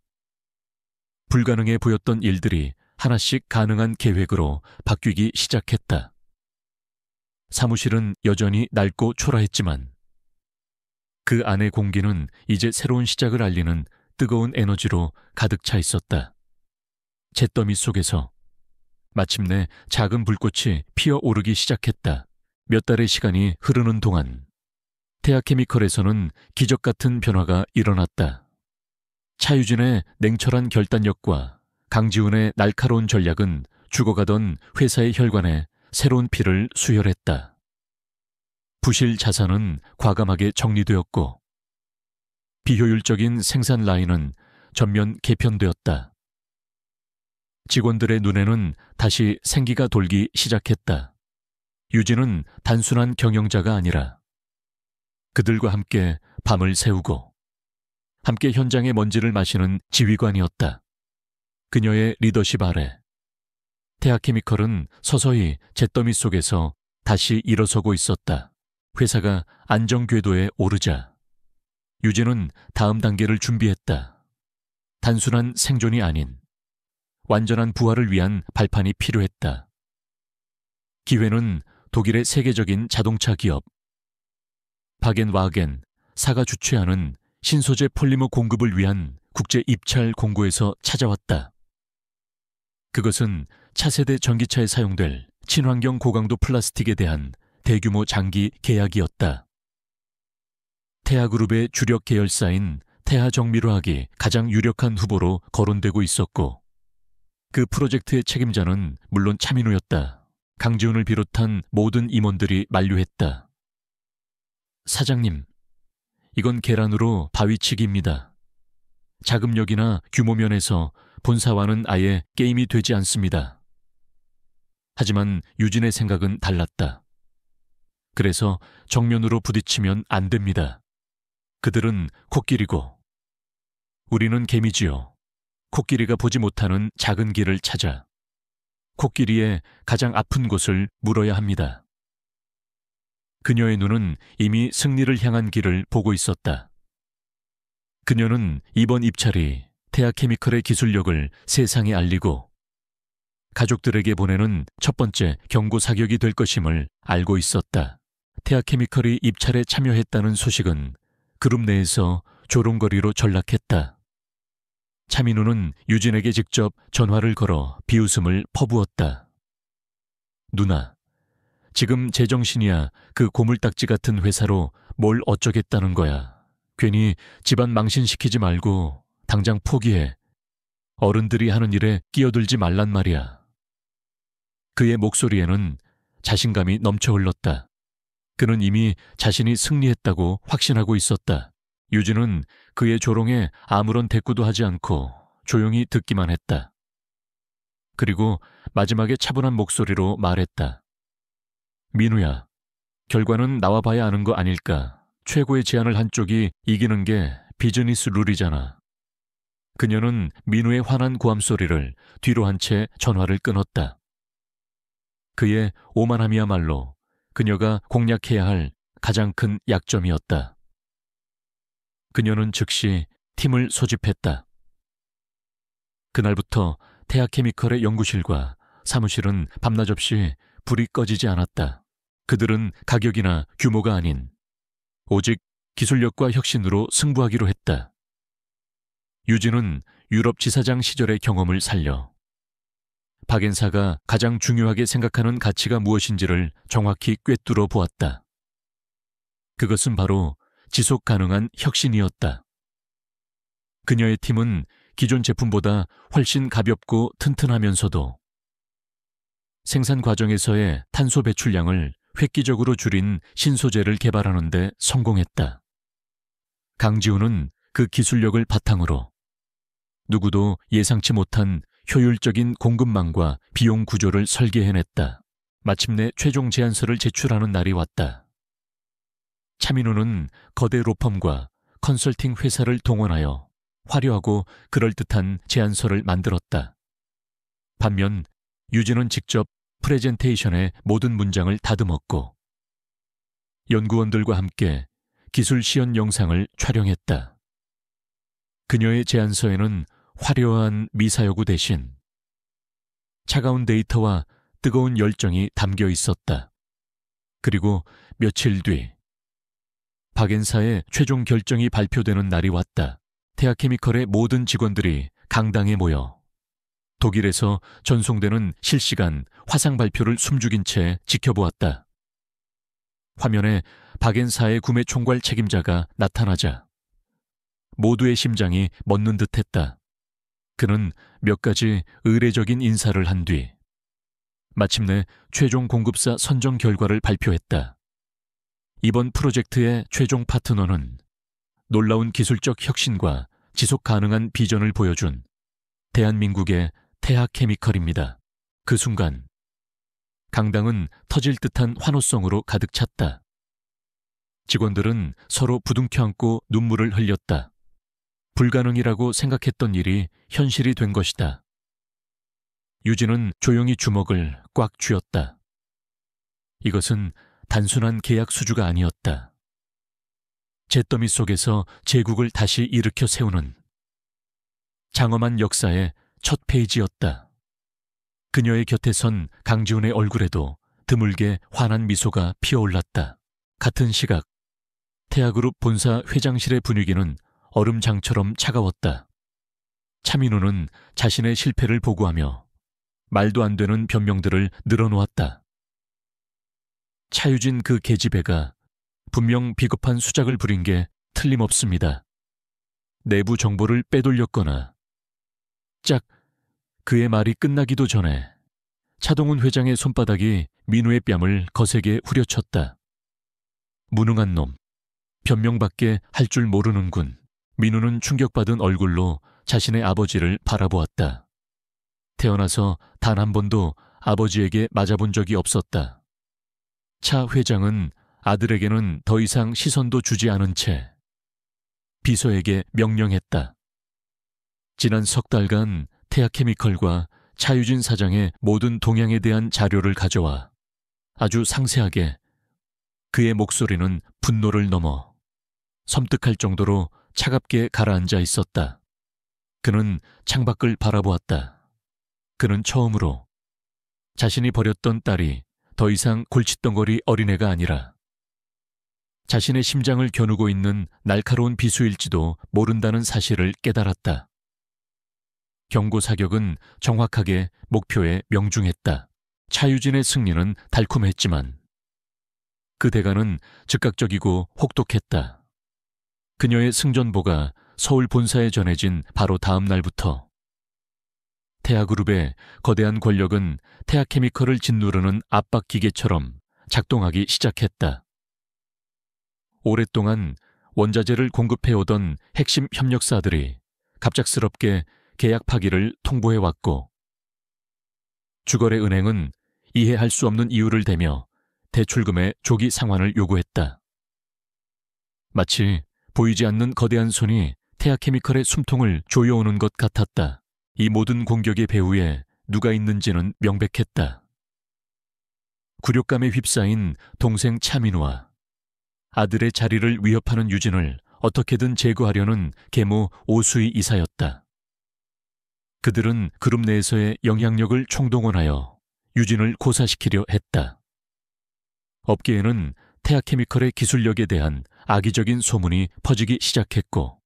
불가능해 보였던 일들이 하나씩 가능한 계획으로 바뀌기 시작했다. 사무실은 여전히 낡고 초라했지만 그 안의 공기는 이제 새로운 시작을 알리는 뜨거운 에너지로 가득 차 있었다. 잿더미 속에서 마침내 작은 불꽃이 피어오르기 시작했다. 몇 달의 시간이 흐르는 동안 태아케미컬에서는 기적 같은 변화가 일어났다. 차유진의 냉철한 결단력과 강지훈의 날카로운 전략은 죽어가던 회사의 혈관에 새로운 피를 수혈했다. 부실 자산은 과감하게 정리되었고 비효율적인 생산 라인은 전면 개편되었다. 직원들의 눈에는 다시 생기가 돌기 시작했다. 유진은 단순한 경영자가 아니라 그들과 함께 밤을 새우고 함께 현장의 먼지를 마시는 지휘관이었다. 그녀의 리더십 아래 태아케미컬은 서서히 잿더미 속에서 다시 일어서고 있었다. 회사가 안정궤도에 오르자 유진은 다음 단계를 준비했다. 단순한 생존이 아닌 완전한 부활을 위한 발판이 필요했다. 기회는 독일의 세계적인 자동차 기업 바겐와겐사가 주최하는 신소재 폴리머 공급을 위한 국제 입찰 공고에서 찾아왔다. 그것은 차세대 전기차에 사용될 친환경 고강도 플라스틱에 대한 대규모 장기 계약이었다. 태아그룹의 주력 계열사인 태아정밀화학이 가장 유력한 후보로 거론되고 있었고 그 프로젝트의 책임자는 물론 차민우였다. 강지훈을 비롯한 모든 임원들이 만류했다. 사장님, 이건 계란으로 바위치기입니다. 자금력이나 규모 면에서 본사와는 아예 게임이 되지 않습니다. 하지만 유진의 생각은 달랐다. 그래서 정면으로 부딪히면 안 됩니다. 그들은 코끼리고 우리는 개미지요. 코끼리가 보지 못하는 작은 길을 찾아 코끼리의 가장 아픈 곳을 물어야 합니다. 그녀의 눈은 이미 승리를 향한 길을 보고 있었다. 그녀는 이번 입찰이 태아케미컬의 기술력을 세상에 알리고 가족들에게 보내는 첫 번째 경고 사격이 될 것임을 알고 있었다. 태아케미컬이 입찰에 참여했다는 소식은 그룹 내에서 조롱거리로 전락했다. 차민우는 유진에게 직접 전화를 걸어 비웃음을 퍼부었다. 누나, 지금 제정신이야 그 고물딱지 같은 회사로 뭘 어쩌겠다는 거야. 괜히 집안 망신시키지 말고 당장 포기해. 어른들이 하는 일에 끼어들지 말란 말이야. 그의 목소리에는 자신감이 넘쳐 흘렀다. 그는 이미 자신이 승리했다고 확신하고 있었다. 유진은 그의 조롱에 아무런 대꾸도 하지 않고 조용히 듣기만 했다. 그리고 마지막에 차분한 목소리로 말했다. 민우야, 결과는 나와 봐야 아는 거 아닐까. 최고의 제안을 한 쪽이 이기는 게 비즈니스 룰이잖아. 그녀는 민우의 환한 고함 소리를 뒤로 한 채 전화를 끊었다. 그의 오만함이야말로 그녀가 공략해야 할 가장 큰 약점이었다. 그녀는 즉시 팀을 소집했다. 그날부터 태아케미컬의 연구실과 사무실은 밤낮 없이 불이 꺼지지 않았다. 그들은 가격이나 규모가 아닌 오직 기술력과 혁신으로 승부하기로 했다. 유진은 유럽 지사장 시절의 경험을 살려 박엔사가 가장 중요하게 생각하는 가치가 무엇인지를 정확히 꿰뚫어 보았다. 그것은 바로 지속 가능한 혁신이었다. 그녀의 팀은 기존 제품보다 훨씬 가볍고 튼튼하면서도 생산 과정에서의 탄소 배출량을 획기적으로 줄인 신소재를 개발하는 데 성공했다. 강지우는 그 기술력을 바탕으로 누구도 예상치 못한 효율적인 공급망과 비용 구조를 설계해냈다. 마침내 최종 제안서를 제출하는 날이 왔다. 차민우는 거대 로펌과 컨설팅 회사를 동원하여 화려하고 그럴듯한 제안서를 만들었다. 반면 유진은 직접 프레젠테이션의 모든 문장을 다듬었고 연구원들과 함께 기술 시연 영상을 촬영했다. 그녀의 제안서에는 화려한 미사여구 대신 차가운 데이터와 뜨거운 열정이 담겨 있었다. 그리고 며칠 뒤 박엔사의 최종 결정이 발표되는 날이 왔다. 태아케미컬의 모든 직원들이 강당에 모여 독일에서 전송되는 실시간 화상 발표를 숨죽인 채 지켜보았다. 화면에 박엔사의 구매 총괄 책임자가 나타나자 모두의 심장이 멎는 듯했다. 그는 몇 가지 의례적인 인사를 한 뒤 마침내 최종 공급사 선정 결과를 발표했다. 이번 프로젝트의 최종 파트너는 놀라운 기술적 혁신과 지속 가능한 비전을 보여준 대한민국의 태아케미컬입니다. 그 순간 강당은 터질 듯한 환호성으로 가득 찼다. 직원들은 서로 부둥켜 안고 눈물을 흘렸다. 불가능이라고 생각했던 일이 현실이 된 것이다. 유진은 조용히 주먹을 꽉 쥐었다. 이것은 단순한 계약 수주가 아니었다. 잿더미 속에서 제국을 다시 일으켜 세우는 장엄한 역사의 첫 페이지였다. 그녀의 곁에 선 강지훈의 얼굴에도 드물게 환한 미소가 피어올랐다. 같은 시각 태아그룹 본사 회장실의 분위기는 얼음장처럼 차가웠다. 차민우는 자신의 실패를 보고하며 말도 안 되는 변명들을 늘어놓았다. 차유진 그 계집애가 분명 비겁한 수작을 부린 게 틀림없습니다. 내부 정보를 빼돌렸거나 짝 그의 말이 끝나기도 전에 차동훈 회장의 손바닥이 민우의 뺨을 거세게 후려쳤다. 무능한 놈, 변명밖에 할 줄 모르는군. 민우는 충격받은 얼굴로 자신의 아버지를 바라보았다. 태어나서 단 한 번도 아버지에게 맞아본 적이 없었다. 차 회장은 아들에게는 더 이상 시선도 주지 않은 채 비서에게 명령했다. 지난 석 달간 태아케미컬과 차유진 사장의 모든 동향에 대한 자료를 가져와 아주 상세하게. 그의 목소리는 분노를 넘어 섬뜩할 정도로 차갑게 가라앉아 있었다. 그는 창밖을 바라보았다. 그는 처음으로 자신이 버렸던 딸이 더 이상 골칫덩거리 어린애가 아니라 자신의 심장을 겨누고 있는 날카로운 비수일지도 모른다는 사실을 깨달았다. 경고 사격은 정확하게 목표에 명중했다. 차유진의 승리는 달콤했지만 그 대가는 즉각적이고 혹독했다. 그녀의 승전보가 서울 본사에 전해진 바로 다음 날부터 태아그룹의 거대한 권력은 태아케미컬을 짓누르는 압박 기계처럼 작동하기 시작했다. 오랫동안 원자재를 공급해오던 핵심 협력사들이 갑작스럽게 계약 파기를 통보해왔고 주거래 은행은 이해할 수 없는 이유를 대며 대출금의 조기 상환을 요구했다. 마치 보이지 않는 거대한 손이 태아케미컬의 숨통을 조여오는 것 같았다. 이 모든 공격의 배후에 누가 있는지는 명백했다. 굴욕감에 휩싸인 동생 차민우와 아들의 자리를 위협하는 유진을 어떻게든 제거하려는 계모 오수희 이사였다. 그들은 그룹 내에서의 영향력을 총동원하여 유진을 고사시키려 했다. 업계에는 태아케미컬의 기술력에 대한 악의적인 소문이 퍼지기 시작했고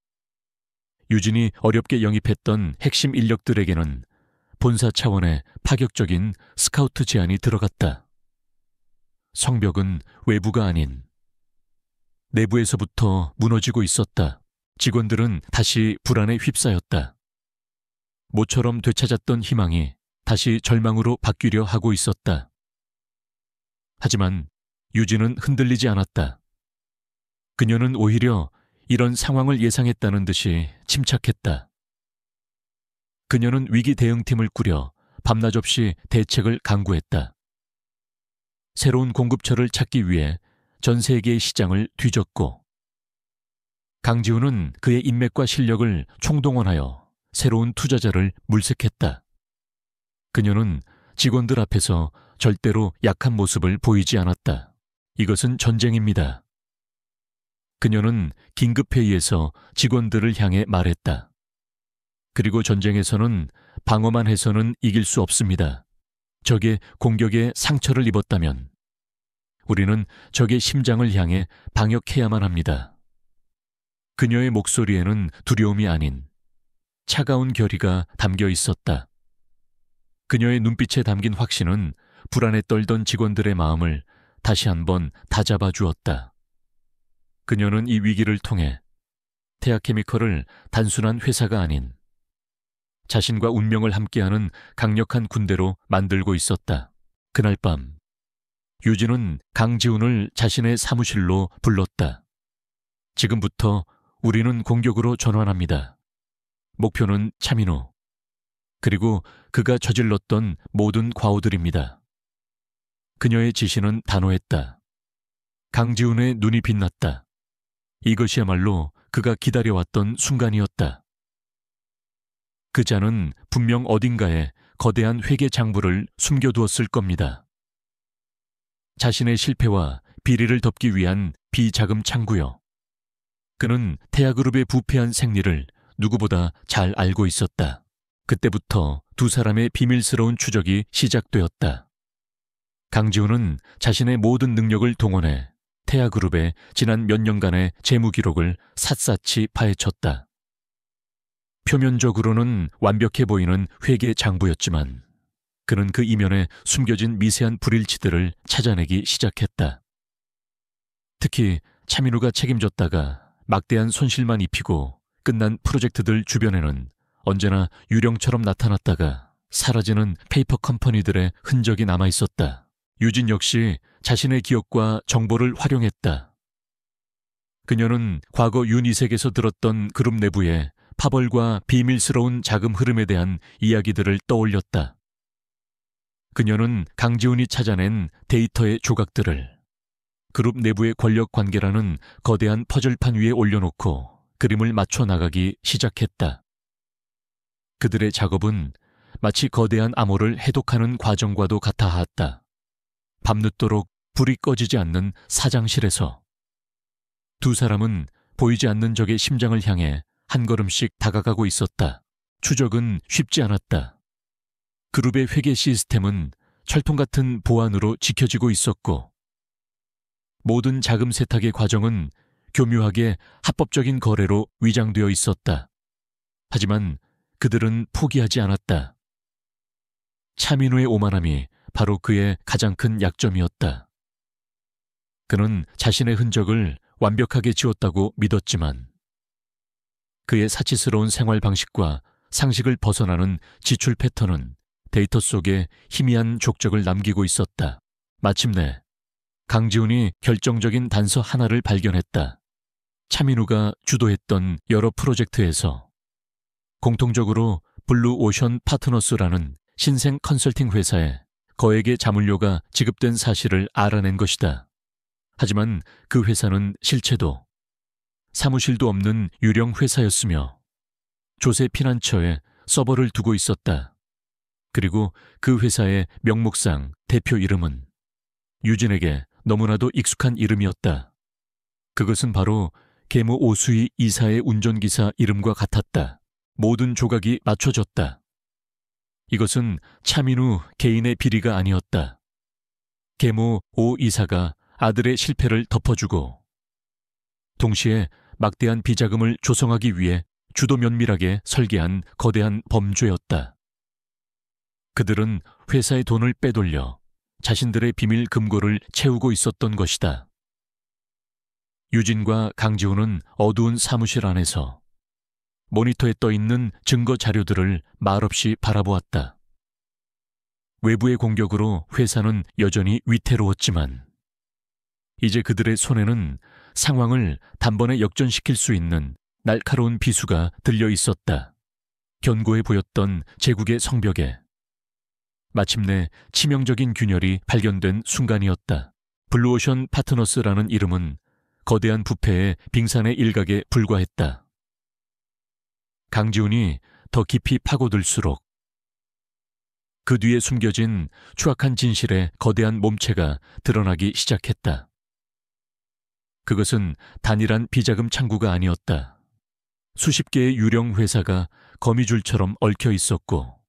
유진이 어렵게 영입했던 핵심 인력들에게는 본사 차원의 파격적인 스카우트 제안이 들어갔다. 성벽은 외부가 아닌 내부에서부터 무너지고 있었다. 직원들은 다시 불안에 휩싸였다. 모처럼 되찾았던 희망이 다시 절망으로 바뀌려 하고 있었다. 하지만 유진은 흔들리지 않았다. 그녀는 오히려 이런 상황을 예상했다는 듯이 침착했다. 그녀는 위기 대응팀을 꾸려 밤낮 없이 대책을 강구했다. 새로운 공급처를 찾기 위해 전 세계의 시장을 뒤졌고 강지훈은 그의 인맥과 실력을 총동원하여 새로운 투자자를 물색했다. 그녀는 직원들 앞에서 절대로 약한 모습을 보이지 않았다. 이것은 전쟁입니다. 그녀는 긴급회의에서 직원들을 향해 말했다. 그리고 전쟁에서는 방어만 해서는 이길 수 없습니다. 적의 공격에 상처를 입었다면 우리는 적의 심장을 향해 방역해야만 합니다. 그녀의 목소리에는 두려움이 아닌 차가운 결의가 담겨 있었다. 그녀의 눈빛에 담긴 확신은 불안에 떨던 직원들의 마음을 다시 한번 다잡아 주었다. 그녀는 이 위기를 통해 태아케미컬을 단순한 회사가 아닌 자신과 운명을 함께하는 강력한 군대로 만들고 있었다. 그날 밤 유진은 강지훈을 자신의 사무실로 불렀다. 지금부터 우리는 공격으로 전환합니다. 목표는 차민우, 그리고 그가 저질렀던 모든 과오들입니다. 그녀의 지시는 단호했다. 강지훈의 눈이 빛났다. 이것이야말로 그가 기다려왔던 순간이었다. 그 자는 분명 어딘가에 거대한 회계 장부를 숨겨두었을 겁니다. 자신의 실패와 비리를 덮기 위한 비자금 창구요. 그는 태아그룹의 부패한 생리를 누구보다 잘 알고 있었다. 그때부터 두 사람의 비밀스러운 추적이 시작되었다. 강지훈은 자신의 모든 능력을 동원해 태아그룹의 지난 몇 년간의 재무 기록을 샅샅이 파헤쳤다. 표면적으로는 완벽해 보이는 회계 장부였지만 그는 그 이면에 숨겨진 미세한 불일치들을 찾아내기 시작했다. 특히 차민우가 책임졌다가 막대한 손실만 입히고 끝난 프로젝트들 주변에는 언제나 유령처럼 나타났다가 사라지는 페이퍼 컴퍼니들의 흔적이 남아있었다. 유진 역시 자신의 기억과 정보를 활용했다. 그녀는 과거 윤이색에서 들었던 그룹 내부의 파벌과 비밀스러운 자금 흐름에 대한 이야기들을 떠올렸다. 그녀는 강지훈이 찾아낸 데이터의 조각들을 그룹 내부의 권력 관계라는 거대한 퍼즐판 위에 올려놓고 그림을 맞춰 나가기 시작했다. 그들의 작업은 마치 거대한 암호를 해독하는 과정과도 같아하였다. 밤늦도록 불이 꺼지지 않는 사장실에서 두 사람은 보이지 않는 적의 심장을 향해 한 걸음씩 다가가고 있었다. 추적은 쉽지 않았다. 그룹의 회계 시스템은 철통 같은 보안으로 지켜지고 있었고 모든 자금 세탁의 과정은 교묘하게 합법적인 거래로 위장되어 있었다. 하지만 그들은 포기하지 않았다. 차민우의 오만함이 바로 그의 가장 큰 약점이었다. 그는 자신의 흔적을 완벽하게 지웠다고 믿었지만 그의 사치스러운 생활 방식과 상식을 벗어나는 지출 패턴은 데이터 속에 희미한 족적을 남기고 있었다. 마침내 강지훈이 결정적인 단서 하나를 발견했다. 차민우가 주도했던 여러 프로젝트에서 공통적으로 블루오션 파트너스라는 신생 컨설팅 회사에 거액의 자문료가 지급된 사실을 알아낸 것이다. 하지만 그 회사는 실체도 사무실도 없는 유령 회사였으며 조세 피난처에 서버를 두고 있었다. 그리고 그 회사의 명목상 대표 이름은 유진에게 너무나도 익숙한 이름이었다. 그것은 바로 계모 오수희 이사의 운전기사 이름과 같았다. 모든 조각이 맞춰졌다. 이것은 차민우 개인의 비리가 아니었다. 계모 오 이사가 아들의 실패를 덮어주고 동시에 막대한 비자금을 조성하기 위해 주도 면밀하게 설계한 거대한 범죄였다. 그들은 회사의 돈을 빼돌려 자신들의 비밀 금고를 채우고 있었던 것이다. 유진과 강지훈은 어두운 사무실 안에서 모니터에 떠있는 증거 자료들을 말없이 바라보았다. 외부의 공격으로 회사는 여전히 위태로웠지만 이제 그들의 손에는 상황을 단번에 역전시킬 수 있는 날카로운 비수가 들려 있었다. 견고해 보였던 제국의 성벽에 마침내 치명적인 균열이 발견된 순간이었다. 블루오션 파트너스라는 이름은 거대한 부패의 빙산의 일각에 불과했다. 강지훈이 더 깊이 파고들수록 그 뒤에 숨겨진 추악한 진실의 거대한 몸체가 드러나기 시작했다. 그것은 단일한 비자금 창구가 아니었다. 수십 개의 유령 회사가 거미줄처럼 얽혀 있었고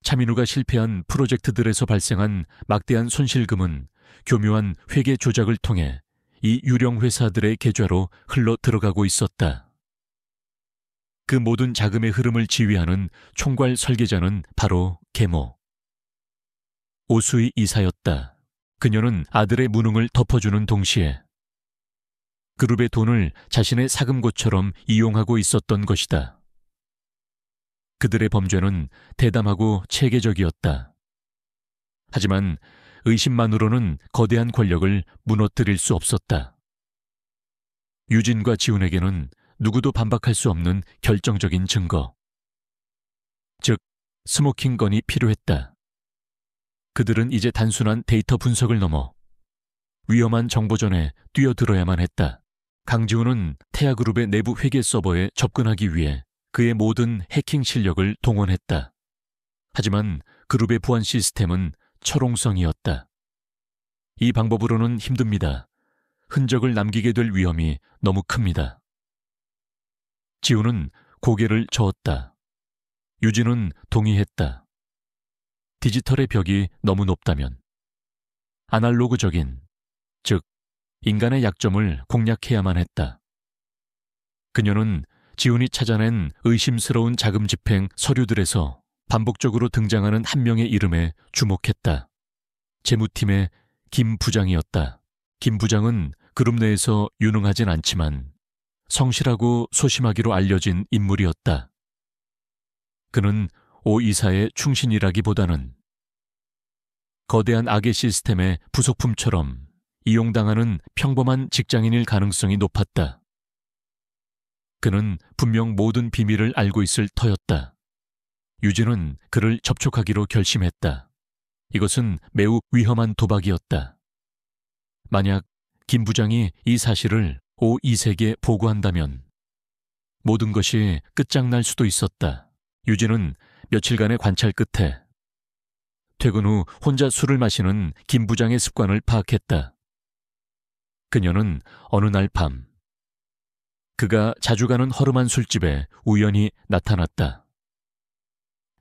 차민우가 실패한 프로젝트들에서 발생한 막대한 손실금은 교묘한 회계 조작을 통해 이 유령 회사들의 계좌로 흘러 들어가고 있었다. 그 모든 자금의 흐름을 지휘하는 총괄 설계자는 바로 계모 오수희 이사였다. 그녀는 아들의 무능을 덮어주는 동시에 그룹의 돈을 자신의 사금고처럼 이용하고 있었던 것이다. 그들의 범죄는 대담하고 체계적이었다. 하지만 의심만으로는 거대한 권력을 무너뜨릴 수 없었다. 유진과 지훈에게는 누구도 반박할 수 없는 결정적인 증거, 즉 스모킹건이 필요했다. 그들은 이제 단순한 데이터 분석을 넘어 위험한 정보전에 뛰어들어야만 했다. 강지훈은 태아그룹의 내부 회계 서버에 접근하기 위해 그의 모든 해킹 실력을 동원했다. 하지만 그룹의 보안 시스템은 철옹성이었다. 이 방법으로는 힘듭니다. 흔적을 남기게 될 위험이 너무 큽니다. 지훈은 고개를 저었다. 유진은 동의했다. 디지털의 벽이 너무 높다면 아날로그적인, 즉 인간의 약점을 공략해야만 했다. 그녀는 지훈이 찾아낸 의심스러운 자금 집행 서류들에서 반복적으로 등장하는 한 명의 이름에 주목했다. 재무팀의 김 부장이었다. 김 부장은 그룹 내에서 유능하진 않지만 성실하고 소심하기로 알려진 인물이었다. 그는 오 이사의 충신이라기보다는 거대한 악의 시스템의 부속품처럼 이용당하는 평범한 직장인일 가능성이 높았다. 그는 분명 모든 비밀을 알고 있을 터였다. 유진은 그를 접촉하기로 결심했다. 이것은 매우 위험한 도박이었다. 만약 김 부장이 이 사실을 오 이색에 보고한다면 모든 것이 끝장날 수도 있었다. 유진은 며칠간의 관찰 끝에 퇴근 후 혼자 술을 마시는 김 부장의 습관을 파악했다. 그녀는 어느 날 밤 그가 자주 가는 허름한 술집에 우연히 나타났다.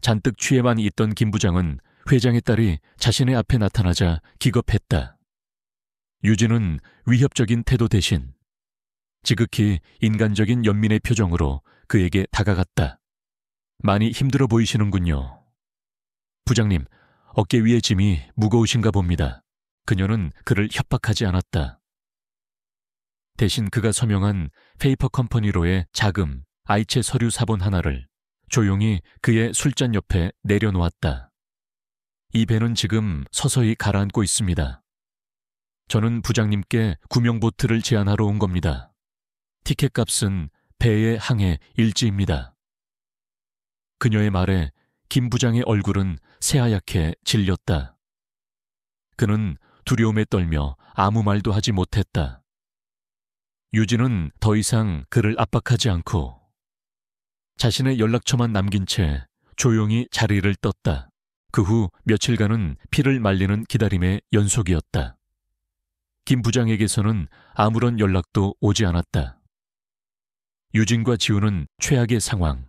잔뜩 취해만 있던 김 부장은 회장의 딸이 자신의 앞에 나타나자 기겁했다. 유진은 위협적인 태도 대신 지극히 인간적인 연민의 표정으로 그에게 다가갔다. 많이 힘들어 보이시는군요. 부장님, 어깨 위의 짐이 무거우신가 봅니다. 그녀는 그를 협박하지 않았다. 대신 그가 서명한 페이퍼 컴퍼니로의 자금, 아이체 서류 사본 하나를 조용히 그의 술잔 옆에 내려놓았다. 이 배는 지금 서서히 가라앉고 있습니다. 저는 부장님께 구명보트를 제안하러 온 겁니다. 티켓값은 배의 항해 일지입니다. 그녀의 말에 김 부장의 얼굴은 새하얗게 질렸다. 그는 두려움에 떨며 아무 말도 하지 못했다. 유진은 더 이상 그를 압박하지 않고 자신의 연락처만 남긴 채 조용히 자리를 떴다. 그 후 며칠간은 피를 말리는 기다림의 연속이었다. 김 부장에게서는 아무런 연락도 오지 않았다. 유진과 지우는 최악의 상황,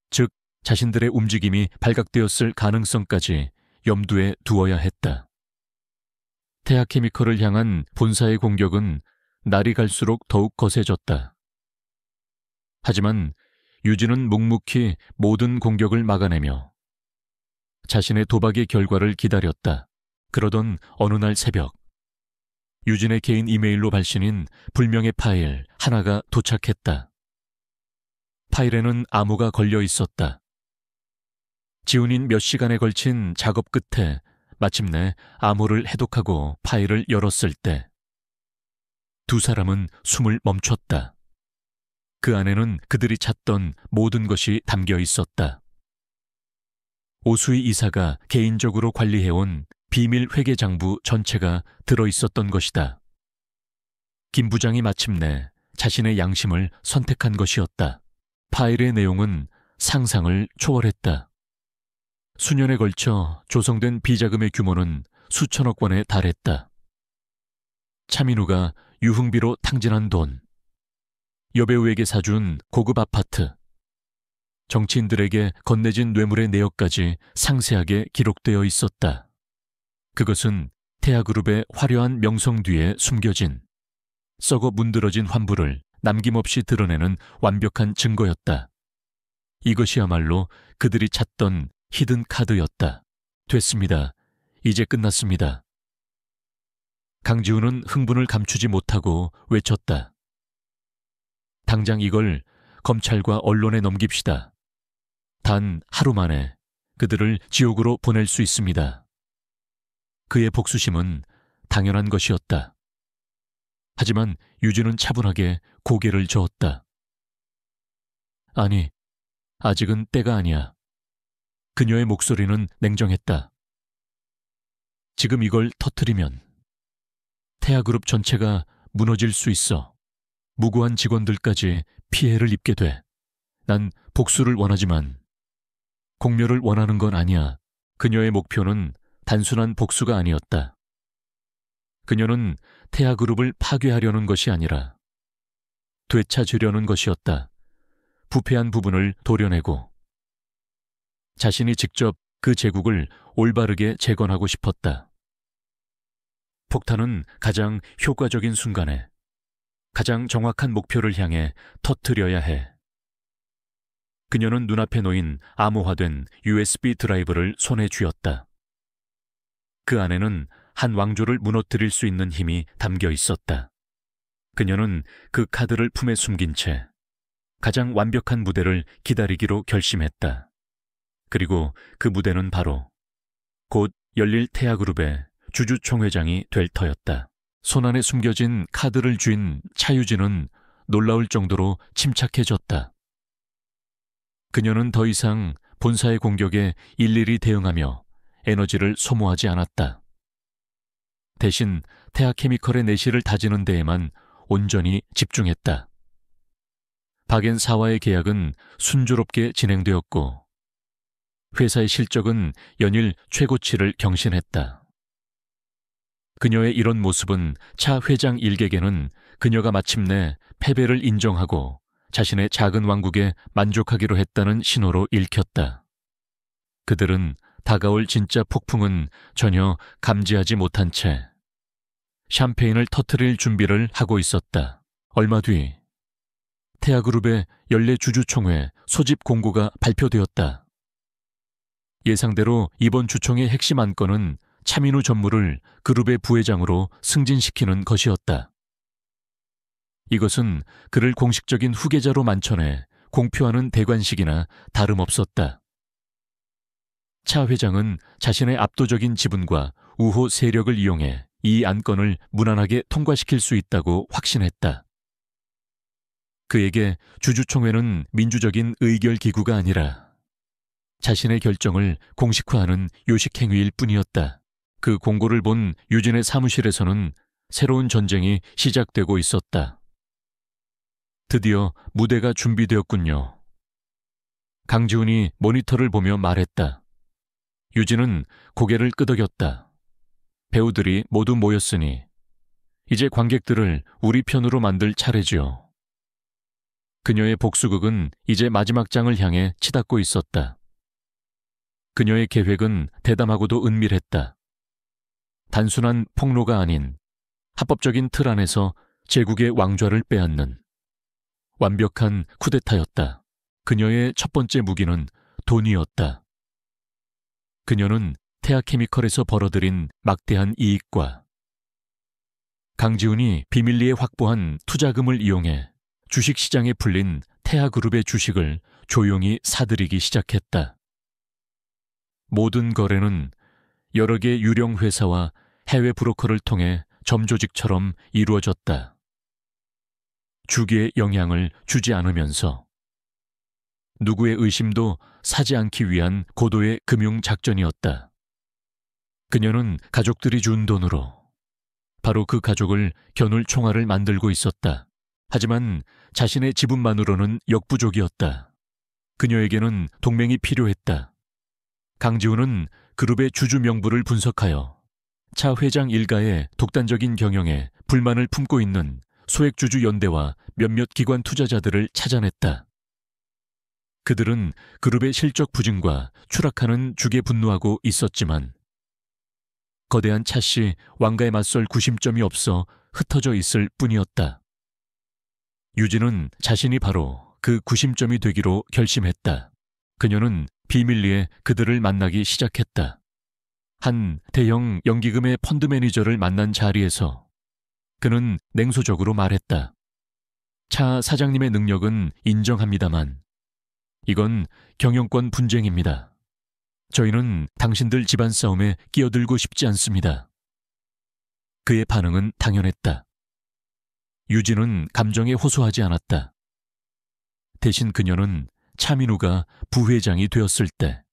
즉 자신들의 움직임이 발각되었을 가능성까지 염두에 두어야 했다. 태아케미컬을 향한 본사의 공격은 날이 갈수록 더욱 거세졌다. 하지만 유진은 묵묵히 모든 공격을 막아내며 자신의 도박의 결과를 기다렸다. 그러던 어느 날 새벽, 유진의 개인 이메일로 발신인 불명의 파일 하나가 도착했다. 파일에는 암호가 걸려 있었다. 지훈인 몇 시간에 걸친 작업 끝에 마침내 암호를 해독하고 파일을 열었을 때 두 사람은 숨을 멈췄다. 그 안에는 그들이 찾던 모든 것이 담겨 있었다. 오수희 이사가 개인적으로 관리해온 비밀 회계장부 전체가 들어있었던 것이다. 김 부장이 마침내 자신의 양심을 선택한 것이었다. 파일의 내용은 상상을 초월했다. 수년에 걸쳐 조성된 비자금의 규모는 수천억 원에 달했다. 차민우가 유흥비로 탕진한 돈, 여배우에게 사준 고급 아파트, 정치인들에게 건네진 뇌물의 내역까지 상세하게 기록되어 있었다. 그것은 태아그룹의 화려한 명성 뒤에 숨겨진 썩어 문드러진 환부를 남김없이 드러내는 완벽한 증거였다. 이것이야말로 그들이 찾던 히든 카드였다. 됐습니다. 이제 끝났습니다. 강지훈은 흥분을 감추지 못하고 외쳤다. 당장 이걸 검찰과 언론에 넘깁시다. 단 하루 만에 그들을 지옥으로 보낼 수 있습니다. 그의 복수심은 당연한 것이었다. 하지만 유진은 차분하게 고개를 저었다. 아니, 아직은 때가 아니야. 그녀의 목소리는 냉정했다. 지금 이걸 터뜨리면 태아그룹 전체가 무너질 수 있어. 무고한 직원들까지 피해를 입게 돼. 난 복수를 원하지만 공멸을 원하는 건 아니야. 그녀의 목표는 단순한 복수가 아니었다. 그녀는 태아그룹을 파괴하려는 것이 아니라 되찾으려는 것이었다. 부패한 부분을 도려내고 자신이 직접 그 제국을 올바르게 재건하고 싶었다. 폭탄은 가장 효과적인 순간에 가장 정확한 목표를 향해 터뜨려야 해. 그녀는 눈앞에 놓인 암호화된 USB 드라이브를 손에 쥐었다. 그 안에는 한 왕조를 무너뜨릴 수 있는 힘이 담겨 있었다. 그녀는 그 카드를 품에 숨긴 채 가장 완벽한 무대를 기다리기로 결심했다. 그리고 그 무대는 바로 곧 열릴 태아그룹의 주주총회장이 될 터였다. 손안에 숨겨진 카드를 쥔 차유진은 놀라울 정도로 침착해졌다. 그녀는 더 이상 본사의 공격에 일일이 대응하며 에너지를 소모하지 않았다. 대신 태아케미컬의 내실을 다지는 데에만 온전히 집중했다. 박앤사와의 계약은 순조롭게 진행되었고 회사의 실적은 연일 최고치를 경신했다. 그녀의 이런 모습은 차 회장 일객에는 그녀가 마침내 패배를 인정하고 자신의 작은 왕국에 만족하기로 했다는 신호로 읽혔다. 그들은 다가올 진짜 폭풍은 전혀 감지하지 못한 채 샴페인을 터뜨릴 준비를 하고 있었다. 얼마 뒤 태아그룹의 연례 주주총회 소집 공고가 발표되었다. 예상대로 이번 주총의 핵심 안건은 차민우 전무를 그룹의 부회장으로 승진시키는 것이었다. 이것은 그를 공식적인 후계자로 만천해 공표하는 대관식이나 다름없었다. 차 회장은 자신의 압도적인 지분과 우호 세력을 이용해 이 안건을 무난하게 통과시킬 수 있다고 확신했다. 그에게 주주총회는 민주적인 의결기구가 아니라 자신의 결정을 공식화하는 요식행위일 뿐이었다. 그 공고를 본 유진의 사무실에서는 새로운 전쟁이 시작되고 있었다. 드디어 무대가 준비되었군요. 강지훈이 모니터를 보며 말했다. 유진은 고개를 끄덕였다. 배우들이 모두 모였으니 이제 관객들을 우리 편으로 만들 차례지요. 그녀의 복수극은 이제 마지막 장을 향해 치닫고 있었다. 그녀의 계획은 대담하고도 은밀했다. 단순한 폭로가 아닌 합법적인 틀 안에서 제국의 왕좌를 빼앗는 완벽한 쿠데타였다. 그녀의 첫 번째 무기는 돈이었다. 그녀는 태아케미컬에서 벌어들인 막대한 이익과 강지훈이 비밀리에 확보한 투자금을 이용해 주식시장에 풀린 태아그룹의 주식을 조용히 사들이기 시작했다. 모든 거래는 여러 개 유령 회사와 해외 브로커를 통해 점조직처럼 이루어졌다. 주기에 영향을 주지 않으면서 누구의 의심도 사지 않기 위한 고도의 금융 작전이었다. 그녀는 가족들이 준 돈으로 바로 그 가족을 겨눌 총알을 만들고 있었다. 하지만 자신의 지분만으로는 역부족이었다. 그녀에게는 동맹이 필요했다. 강지훈은 그룹의 주주 명부를 분석하여 차 회장 일가의 독단적인 경영에 불만을 품고 있는 소액주주 연대와 몇몇 기관 투자자들을 찾아냈다. 그들은 그룹의 실적 부진과 추락하는 주에 분노하고 있었지만 거대한 차씨 왕가에 맞설 구심점이 없어 흩어져 있을 뿐이었다. 유진은 자신이 바로 그 구심점이 되기로 결심했다. 그녀는 비밀리에 그들을 만나기 시작했다. 한 대형 연기금의 펀드 매니저를 만난 자리에서 그는 냉소적으로 말했다. 차 사장님의 능력은 인정합니다만 이건 경영권 분쟁입니다. 저희는 당신들 집안 싸움에 끼어들고 싶지 않습니다. 그의 반응은 당연했다. 유진은 감정에 호소하지 않았다. 대신 그녀는 차민우가 부회장이 되었을 때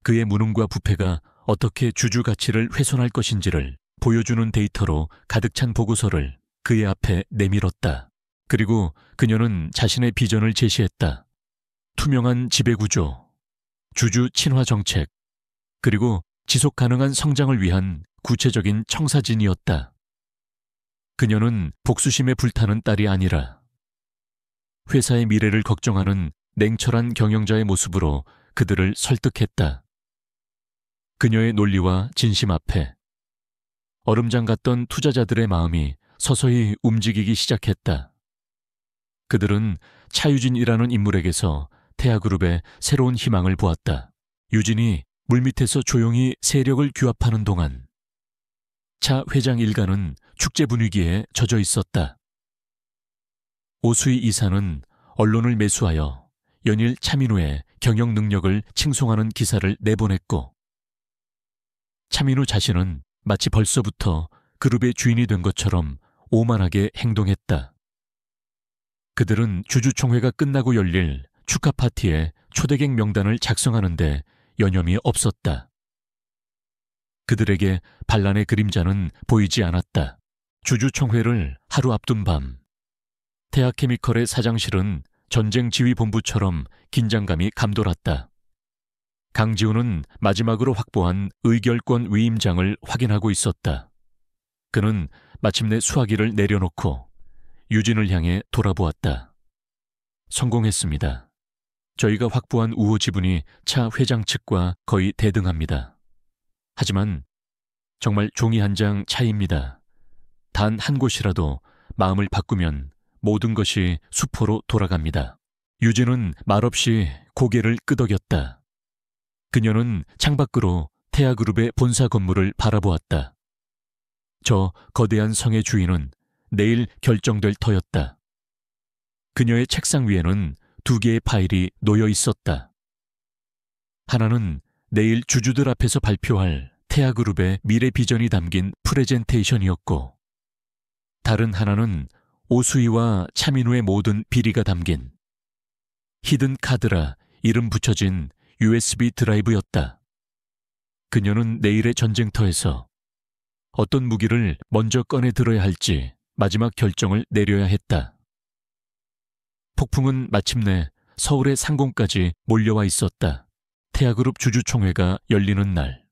그의 무능과 부패가 어떻게 주주 가치를 훼손할 것인지를 보여주는 데이터로 가득 찬 보고서를 그의 앞에 내밀었다. 그리고 그녀는 자신의 비전을 제시했다. 투명한 지배구조, 주주 친화 정책, 그리고 지속 가능한 성장을 위한 구체적인 청사진이었다. 그녀는 복수심에 불타는 딸이 아니라 회사의 미래를 걱정하는 냉철한 경영자의 모습으로 그들을 설득했다. 그녀의 논리와 진심 앞에 얼음장 같던 투자자들의 마음이 서서히 움직이기 시작했다. 그들은 차유진이라는 인물에게서 태아그룹의 새로운 희망을 보았다. 유진이 물밑에서 조용히 세력을 규합하는 동안 차 회장 일가는 축제 분위기에 젖어 있었다. 오수희 이사는 언론을 매수하여 연일 차민우의 경영 능력을 칭송하는 기사를 내보냈고 차민우 자신은 마치 벌써부터 그룹의 주인이 된 것처럼 오만하게 행동했다. 그들은 주주총회가 끝나고 열릴 축하 파티에 초대객 명단을 작성하는데 여념이 없었다. 그들에게 반란의 그림자는 보이지 않았다. 주주총회를 하루 앞둔 밤, 태아케미컬의 사장실은 전쟁 지휘본부처럼 긴장감이 감돌았다. 강지훈은 마지막으로 확보한 의결권 위임장을 확인하고 있었다. 그는 마침내 수화기를 내려놓고 유진을 향해 돌아보았다. 성공했습니다. 저희가 확보한 우호 지분이 차 회장 측과 거의 대등합니다. 하지만 정말 종이 한 장 차이입니다. 단 한 곳이라도 마음을 바꾸면 모든 것이 수포로 돌아갑니다. 유진은 말없이 고개를 끄덕였다. 그녀는 창밖으로 태아그룹의 본사 건물을 바라보았다. 저 거대한 성의 주인은 내일 결정될 터였다. 그녀의 책상 위에는 2개의 파일이 놓여 있었다. 하나는 내일 주주들 앞에서 발표할 태아그룹의 미래 비전이 담긴 프레젠테이션이었고, 다른 하나는 오수희와 차민우의 모든 비리가 담긴 히든 카드라 이름 붙여진 USB 드라이브였다. 그녀는 내일의 전쟁터에서 어떤 무기를 먼저 꺼내 들어야 할지 마지막 결정을 내려야 했다. 폭풍은 마침내 서울의 상공까지 몰려와 있었다. 태아그룹 주주총회가 열리는 날,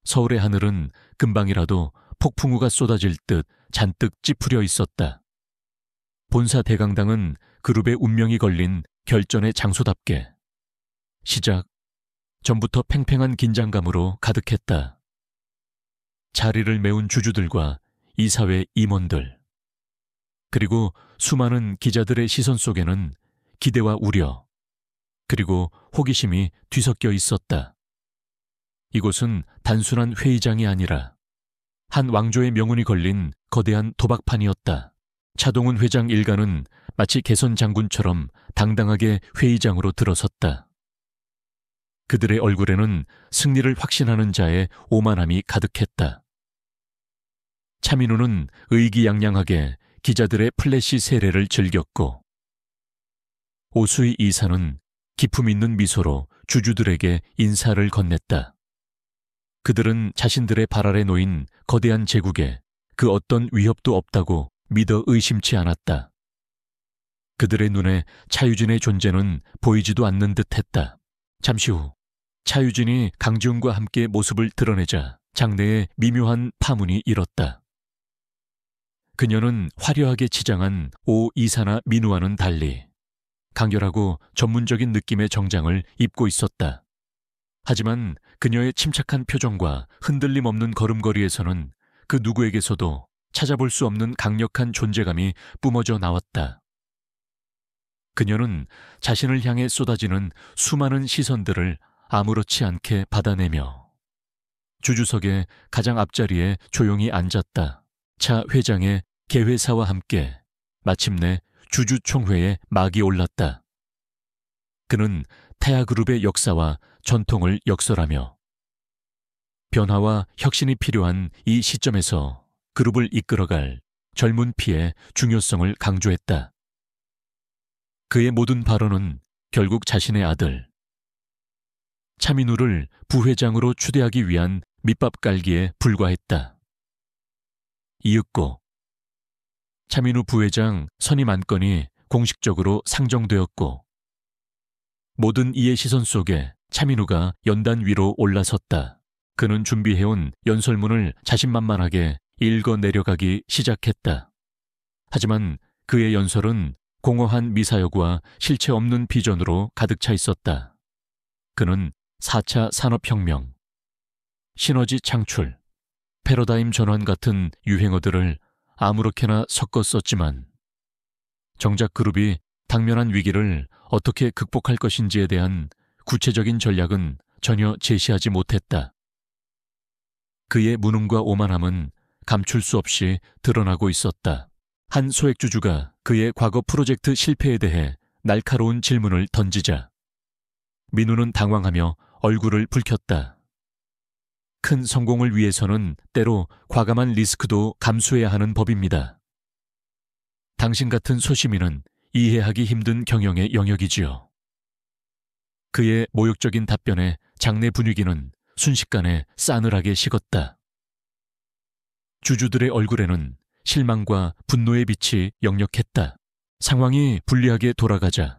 서울의 하늘은 금방이라도 폭풍우가 쏟아질 듯 잔뜩 찌푸려 있었다. 본사 대강당은 그룹의 운명이 걸린 결전의 장소답게 시작 전부터 팽팽한 긴장감으로 가득했다. 자리를 메운 주주들과 이사회 임원들, 그리고 수많은 기자들의 시선 속에는 기대와 우려, 그리고 호기심이 뒤섞여 있었다. 이곳은 단순한 회의장이 아니라 한 왕조의 명운이 걸린 거대한 도박판이었다. 차동훈 회장 일가는 마치 개선 장군처럼 당당하게 회의장으로 들어섰다. 그들의 얼굴에는 승리를 확신하는 자의 오만함이 가득했다. 차민우는 의기양양하게 기자들의 플래시 세례를 즐겼고, 오수희 이사는 기품 있는 미소로 주주들에게 인사를 건넸다. 그들은 자신들의 발 아래 놓인 거대한 제국에 그 어떤 위협도 없다고 믿어 의심치 않았다. 그들의 눈에 차유진의 존재는 보이지도 않는 듯했다. 잠시 후 차유진이 강지훈과 함께 모습을 드러내자 장내에 미묘한 파문이 일었다. 그녀는 화려하게 치장한 오 이사나 민우와는 달리 강렬하고 전문적인 느낌의 정장을 입고 있었다. 하지만 그녀의 침착한 표정과 흔들림 없는 걸음걸이에서는 그 누구에게서도 찾아볼 수 없는 강력한 존재감이 뿜어져 나왔다. 그녀는 자신을 향해 쏟아지는 수많은 시선들을 아무렇지 않게 받아내며 주주석의 가장 앞자리에 조용히 앉았다. 차 회장의 개회사와 함께 마침내 주주총회에 막이 올랐다. 그는 태아그룹의 역사와 전통을 역설하며 변화와 혁신이 필요한 이 시점에서 그룹을 이끌어갈 젊은 피의 중요성을 강조했다. 그의 모든 발언은 결국 자신의 아들 차민우를 부회장으로 추대하기 위한 밑밥 깔기에 불과했다. 이윽고 차민우 부회장 선임 안건이 공식적으로 상정되었고, 모든 이의 시선 속에 차민우가 연단 위로 올라섰다. 그는 준비해온 연설문을 자신만만하게 읽어 내려가기 시작했다. 하지만 그의 연설은 공허한 미사여구와 실체 없는 비전으로 가득 차 있었다. 그는 4차 산업혁명, 시너지 창출, 패러다임 전환 같은 유행어들을 아무렇게나 섞어 썼지만 정작 그룹이 당면한 위기를 어떻게 극복할 것인지에 대한 구체적인 전략은 전혀 제시하지 못했다. 그의 무능과 오만함은 감출 수 없이 드러나고 있었다. 한 소액주주가 그의 과거 프로젝트 실패에 대해 날카로운 질문을 던지자 민우는 당황하며 얼굴을 붉혔다. 큰 성공을 위해서는 때로 과감한 리스크도 감수해야 하는 법입니다. 당신 같은 소시민은 이해하기 힘든 경영의 영역이지요. 그의 모욕적인 답변에 장내 분위기는 순식간에 싸늘하게 식었다. 주주들의 얼굴에는 실망과 분노의 빛이 역력했다. 상황이 불리하게 돌아가자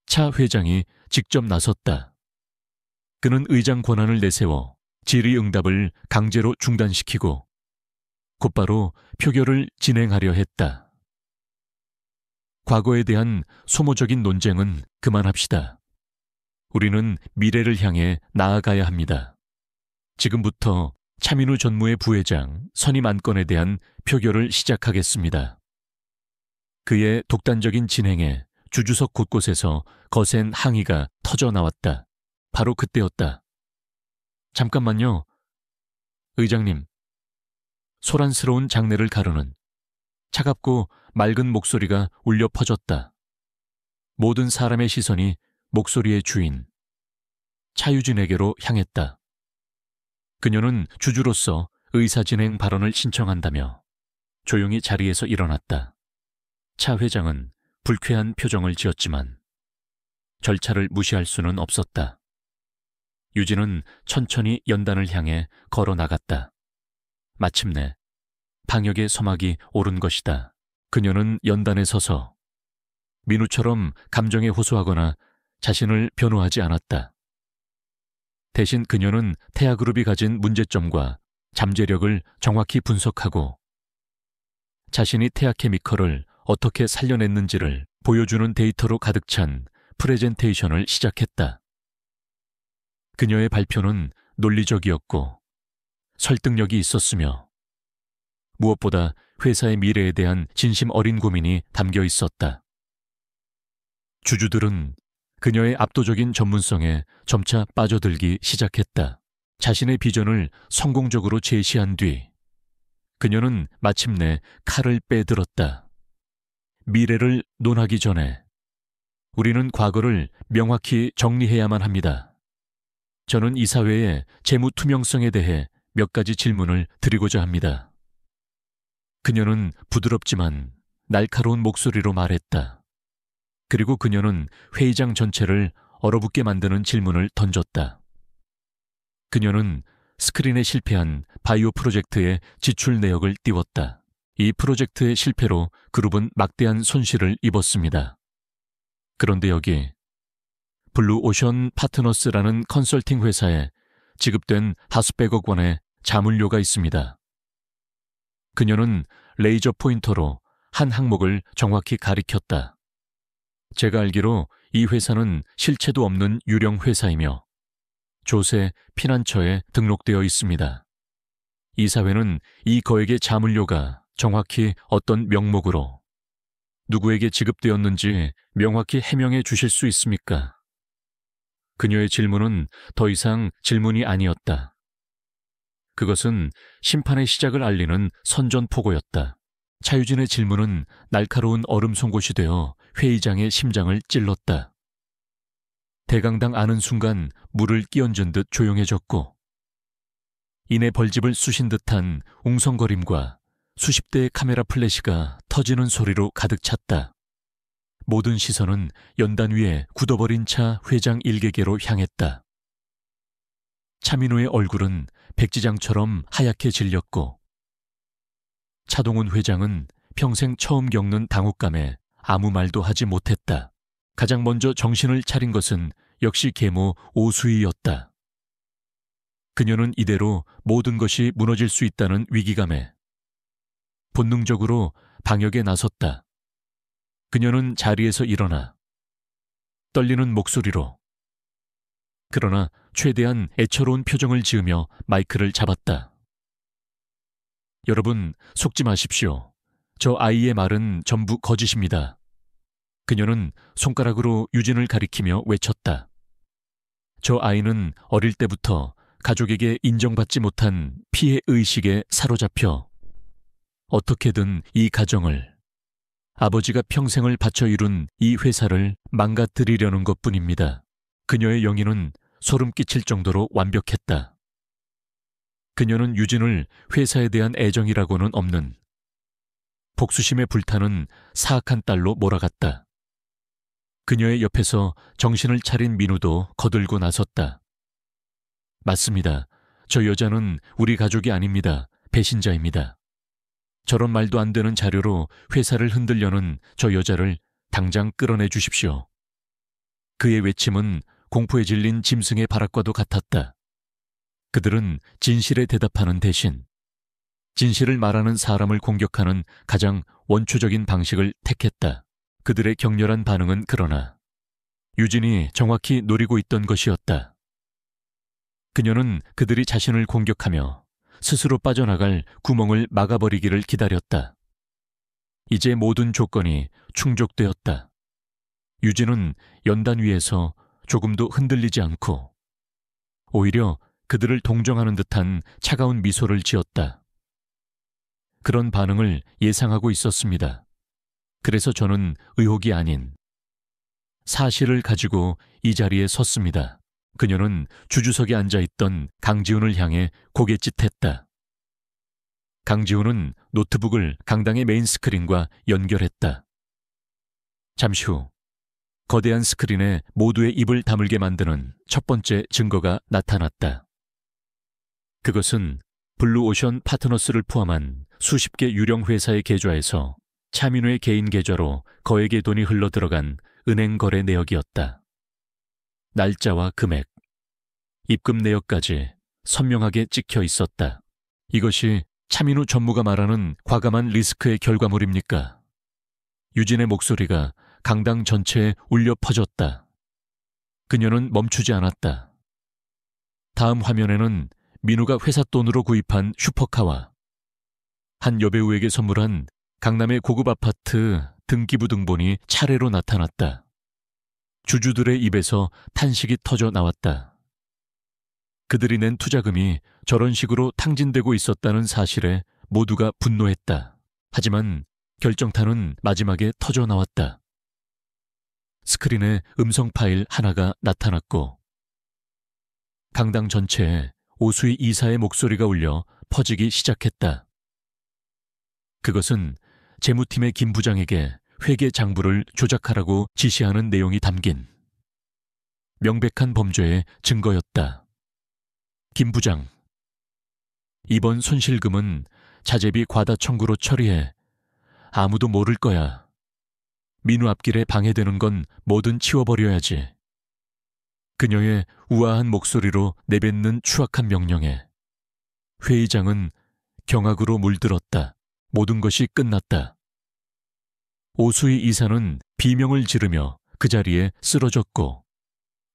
차 회장이 직접 나섰다. 그는 의장 권한을 내세워 질의응답을 강제로 중단시키고 곧바로 표결을 진행하려 했다. 과거에 대한 소모적인 논쟁은 그만합시다. 우리는 미래를 향해 나아가야 합니다. 지금부터 차민우 전무의 부회장 선임 안건에 대한 표결을 시작하겠습니다. 그의 독단적인 진행에 주주석 곳곳에서 거센 항의가 터져 나왔다. 바로 그때였다. 잠깐만요. 의장님. 소란스러운 장내를 가르는 차갑고 맑은 목소리가 울려 퍼졌다. 모든 사람의 시선이 목소리의 주인 차유진에게로 향했다. 그녀는 주주로서 의사진행 발언을 신청한다며 조용히 자리에서 일어났다. 차 회장은 불쾌한 표정을 지었지만 절차를 무시할 수는 없었다. 유진은 천천히 연단을 향해 걸어 나갔다. 마침내 방역의 서막이 오른 것이다. 그녀는 연단에 서서 민우처럼 감정에 호소하거나 자신을 변호하지 않았다. 대신 그녀는 태아그룹이 가진 문제점과 잠재력을 정확히 분석하고 자신이 태아케미컬을 어떻게 살려냈는지를 보여주는 데이터로 가득 찬 프레젠테이션을 시작했다. 그녀의 발표는 논리적이었고 설득력이 있었으며 무엇보다 회사의 미래에 대한 진심 어린 고민이 담겨 있었다. 주주들은 그녀의 압도적인 전문성에 점차 빠져들기 시작했다. 자신의 비전을 성공적으로 제시한 뒤 그녀는 마침내 칼을 빼들었다. 미래를 논하기 전에 우리는 과거를 명확히 정리해야만 합니다. 저는 이 사회의 재무 투명성에 대해 몇 가지 질문을 드리고자 합니다. 그녀는 부드럽지만 날카로운 목소리로 말했다. 그리고 그녀는 회의장 전체를 얼어붙게 만드는 질문을 던졌다. 그녀는 스크린에 실패한 바이오 프로젝트의 지출 내역을 띄웠다. 이 프로젝트의 실패로 그룹은 막대한 손실을 입었습니다. 그런데 여기 블루오션 파트너스라는 컨설팅 회사에 지급된 다수백억 원의 자문료가 있습니다. 그녀는 레이저 포인터로 한 항목을 정확히 가리켰다. 제가 알기로 이 회사는 실체도 없는 유령 회사이며 조세 피난처에 등록되어 있습니다. 이사회는 이 거액의 자문료가 정확히 어떤 명목으로 누구에게 지급되었는지 명확히 해명해 주실 수 있습니까? 그녀의 질문은 더 이상 질문이 아니었다. 그것은 심판의 시작을 알리는 선전포고였다. 차유진의 질문은 날카로운 얼음 송곳이 되어 회의장의 심장을 찔렀다. 대강당 아는 순간 물을 끼얹은 듯 조용해졌고 이내 벌집을 쑤신 듯한 웅성거림과 수십 대의 카메라 플래시가 터지는 소리로 가득 찼다. 모든 시선은 연단 위에 굳어버린 차 회장 일개계로 향했다. 차민우의 얼굴은 백지장처럼 하얗게 질렸고 차동훈 회장은 평생 처음 겪는 당혹감에 아무 말도 하지 못했다. 가장 먼저 정신을 차린 것은 역시 계모 오수희였다. 그녀는 이대로 모든 것이 무너질 수 있다는 위기감에 본능적으로 방역에 나섰다. 그녀는 자리에서 일어나 떨리는 목소리로 그러나 최대한 애처로운 표정을 지으며 마이크를 잡았다. 여러분, 속지 마십시오. 저 아이의 말은 전부 거짓입니다. 그녀는 손가락으로 유진을 가리키며 외쳤다. 저 아이는 어릴 때부터 가족에게 인정받지 못한 피해 의식에 사로잡혀 어떻게든 이 가정을, 아버지가 평생을 바쳐 이룬 이 회사를 망가뜨리려는 것뿐입니다. 그녀의 영의는 소름 끼칠 정도로 완벽했다. 그녀는 유진을 회사에 대한 애정이라고는 없는 복수심에 불타는 사악한 딸로 몰아갔다. 그녀의 옆에서 정신을 차린 민우도 거들고 나섰다. 맞습니다. 저 여자는 우리 가족이 아닙니다. 배신자입니다. 저런 말도 안 되는 자료로 회사를 흔들려는 저 여자를 당장 끌어내 주십시오. 그의 외침은 공포에 질린 짐승의 발악과도 같았다. 그들은 진실에 대답하는 대신 진실을 말하는 사람을 공격하는 가장 원초적인 방식을 택했다. 그들의 격렬한 반응은 그러나 유진이 정확히 노리고 있던 것이었다. 그녀는 그들이 자신을 공격하며 스스로 빠져나갈 구멍을 막아버리기를 기다렸다. 이제 모든 조건이 충족되었다. 유진은 연단 위에서 조금도 흔들리지 않고 오히려 그들을 동정하는 듯한 차가운 미소를 지었다. 그런 반응을 예상하고 있었습니다. 그래서 저는 의혹이 아닌 사실을 가지고 이 자리에 섰습니다. 그녀는 주주석에 앉아있던 강지훈을 향해 고갯짓했다. 강지훈은 노트북을 강당의 메인 스크린과 연결했다. 잠시 후 거대한 스크린에 모두의 입을 다물게 만드는 첫 번째 증거가 나타났다. 그것은 블루오션 파트너스를 포함한 수십 개 유령 회사의 계좌에서 차민우의 개인 계좌로 거액의 돈이 흘러들어간 은행 거래 내역이었다. 날짜와 금액, 입금 내역까지 선명하게 찍혀 있었다. 이것이 차민우 전무가 말하는 과감한 리스크의 결과물입니까? 유진의 목소리가 강당 전체에 울려 퍼졌다. 그녀는 멈추지 않았다. 다음 화면에는 민우가 회사 돈으로 구입한 슈퍼카와 한 여배우에게 선물한 강남의 고급 아파트 등기부 등본이 차례로 나타났다. 주주들의 입에서 탄식이 터져 나왔다. 그들이 낸 투자금이 저런 식으로 탕진되고 있었다는 사실에 모두가 분노했다. 하지만 결정타는 마지막에 터져 나왔다. 스크린에 음성 파일 하나가 나타났고 강당 전체에 오수희 이사의 목소리가 울려 퍼지기 시작했다. 그것은 재무팀의 김 부장에게 회계 장부를 조작하라고 지시하는 내용이 담긴 명백한 범죄의 증거였다. 김 부장, 이번 손실금은 자재비 과다 청구로 처리해. 아무도 모를 거야. 민우 앞길에 방해되는 건 뭐든 치워버려야지. 그녀의 우아한 목소리로 내뱉는 추악한 명령에 회의장은 경악으로 물들었다. 모든 것이 끝났다. 오수희 이사는 비명을 지르며 그 자리에 쓰러졌고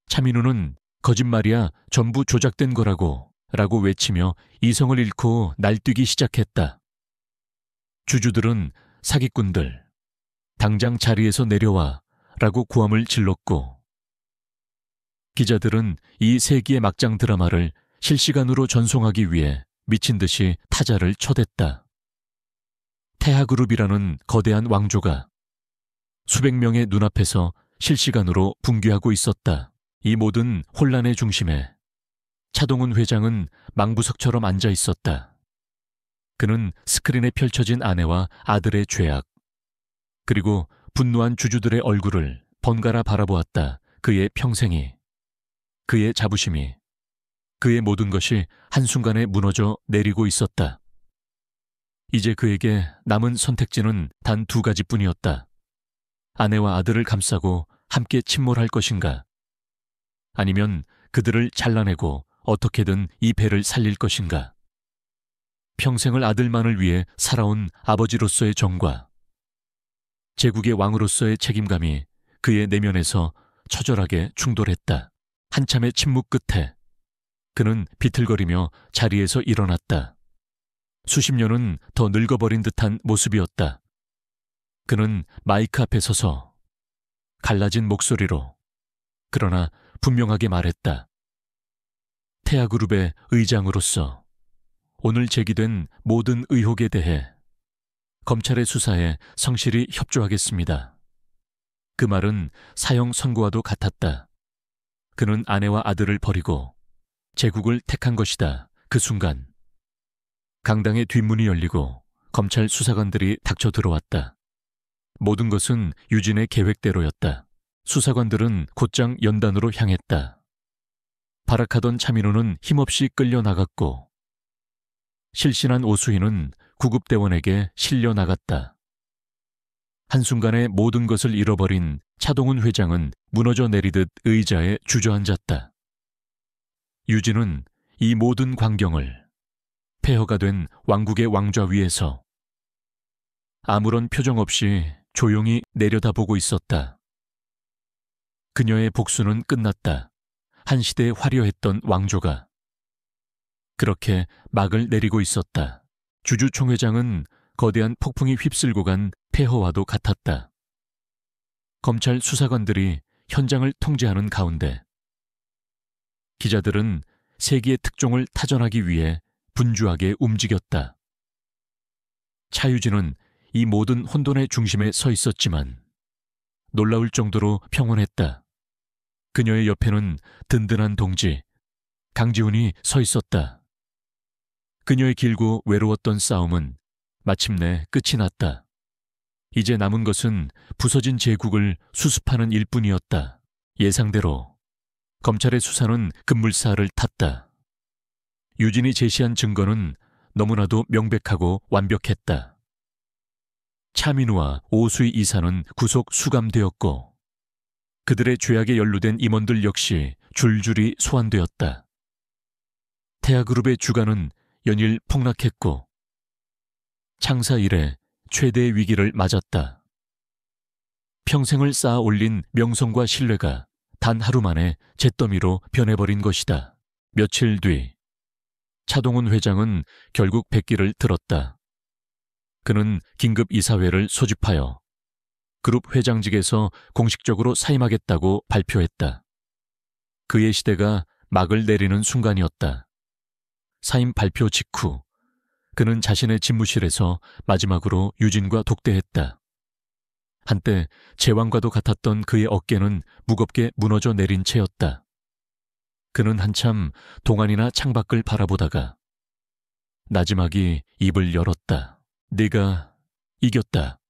차민우는 거짓말이야, 전부 조작된 거라고 라고 외치며 이성을 잃고 날뛰기 시작했다. 주주들은 사기꾼들, 당장 자리에서 내려와 라고 고함을 질렀고 기자들은 이 세기의 막장 드라마를 실시간으로 전송하기 위해 미친 듯이 타자를 쳐댔다. 태하그룹이라는 거대한 왕조가 수백 명의 눈앞에서 실시간으로 붕괴하고 있었다. 이 모든 혼란의 중심에 차동훈 회장은 망부석처럼 앉아 있었다. 그는 스크린에 펼쳐진 아내와 아들의 죄악, 그리고 분노한 주주들의 얼굴을 번갈아 바라보았다. 그의 평생이, 그의 자부심이, 그의 모든 것이 한순간에 무너져 내리고 있었다. 이제 그에게 남은 선택지는 단 두 가지뿐이었다. 아내와 아들을 감싸고 함께 침몰할 것인가? 아니면 그들을 잘라내고 어떻게든 이 배를 살릴 것인가? 평생을 아들만을 위해 살아온 아버지로서의 정과 제국의 왕으로서의 책임감이 그의 내면에서 처절하게 충돌했다. 한참의 침묵 끝에 그는 비틀거리며 자리에서 일어났다. 수십 년은 더 늙어버린 듯한 모습이었다. 그는 마이크 앞에 서서 갈라진 목소리로 그러나 분명하게 말했다. 태아그룹의 의장으로서 오늘 제기된 모든 의혹에 대해 검찰의 수사에 성실히 협조하겠습니다. 그 말은 사형 선고와도 같았다. 그는 아내와 아들을 버리고 제국을 택한 것이다. 그 순간 강당의 뒷문이 열리고 검찰 수사관들이 닥쳐 들어왔다. 모든 것은 유진의 계획대로였다. 수사관들은 곧장 연단으로 향했다. 발악하던 차민호는 힘없이 끌려나갔고 실신한 오수희는 구급대원에게 실려나갔다. 한순간에 모든 것을 잃어버린 차동훈 회장은 무너져 내리듯 의자에 주저앉았다. 유진은 이 모든 광경을 폐허가 된 왕국의 왕좌 위에서 아무런 표정 없이 조용히 내려다보고 있었다. 그녀의 복수는 끝났다. 한 시대에 화려했던 왕조가 그렇게 막을 내리고 있었다. 주주 총회장은 거대한 폭풍이 휩쓸고 간 폐허와도 같았다. 검찰 수사관들이 현장을 통제하는 가운데 기자들은 세기의 특종을 타전하기 위해 분주하게 움직였다. 차유진은 이 모든 혼돈의 중심에 서 있었지만 놀라울 정도로 평온했다. 그녀의 옆에는 든든한 동지 강지훈이 서 있었다. 그녀의 길고 외로웠던 싸움은 마침내 끝이 났다. 이제 남은 것은 부서진 제국을 수습하는 일뿐이었다. 예상대로 검찰의 수사는 급물살을 탔다. 유진이 제시한 증거는 너무나도 명백하고 완벽했다. 차민우와 오수희 이사는 구속 수감되었고 그들의 죄악에 연루된 임원들 역시 줄줄이 소환되었다. 태아그룹의 주가는 연일 폭락했고 창사 이래 최대의 위기를 맞았다. 평생을 쌓아 올린 명성과 신뢰가 단 하루 만에 잿더미로 변해버린 것이다. 며칠 뒤 차동훈 회장은 결국 백기를 들었다. 그는 긴급 이사회를 소집하여 그룹 회장직에서 공식적으로 사임하겠다고 발표했다. 그의 시대가 막을 내리는 순간이었다. 사임 발표 직후 그는 자신의 집무실에서 마지막으로 유진과 독대했다. 한때 제왕과도 같았던 그의 어깨는 무겁게 무너져 내린 채였다. 그는 한참 동안이나 창밖을 바라보다가 나지막이 입을 열었다. 네가 이겼다.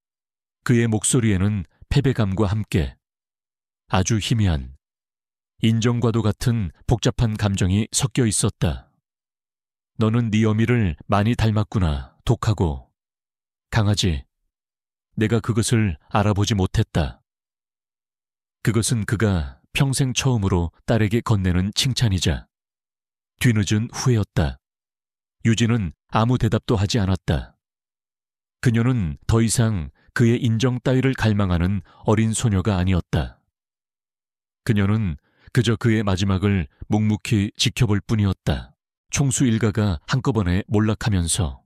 그의 목소리에는 패배감과 함께 아주 희미한 인정과도 같은 복잡한 감정이 섞여 있었다. 너는 네 어미를 많이 닮았구나. 독하고 강하지. 내가 그것을 알아보지 못했다. 그것은 그가 평생 처음으로 딸에게 건네는 칭찬이자 뒤늦은 후회였다. 유진은 아무 대답도 하지 않았다. 그녀는 더 이상 그의 인정 따위를 갈망하는 어린 소녀가 아니었다. 그녀는 그저 그의 마지막을 묵묵히 지켜볼 뿐이었다. 총수 일가가 한꺼번에 몰락하면서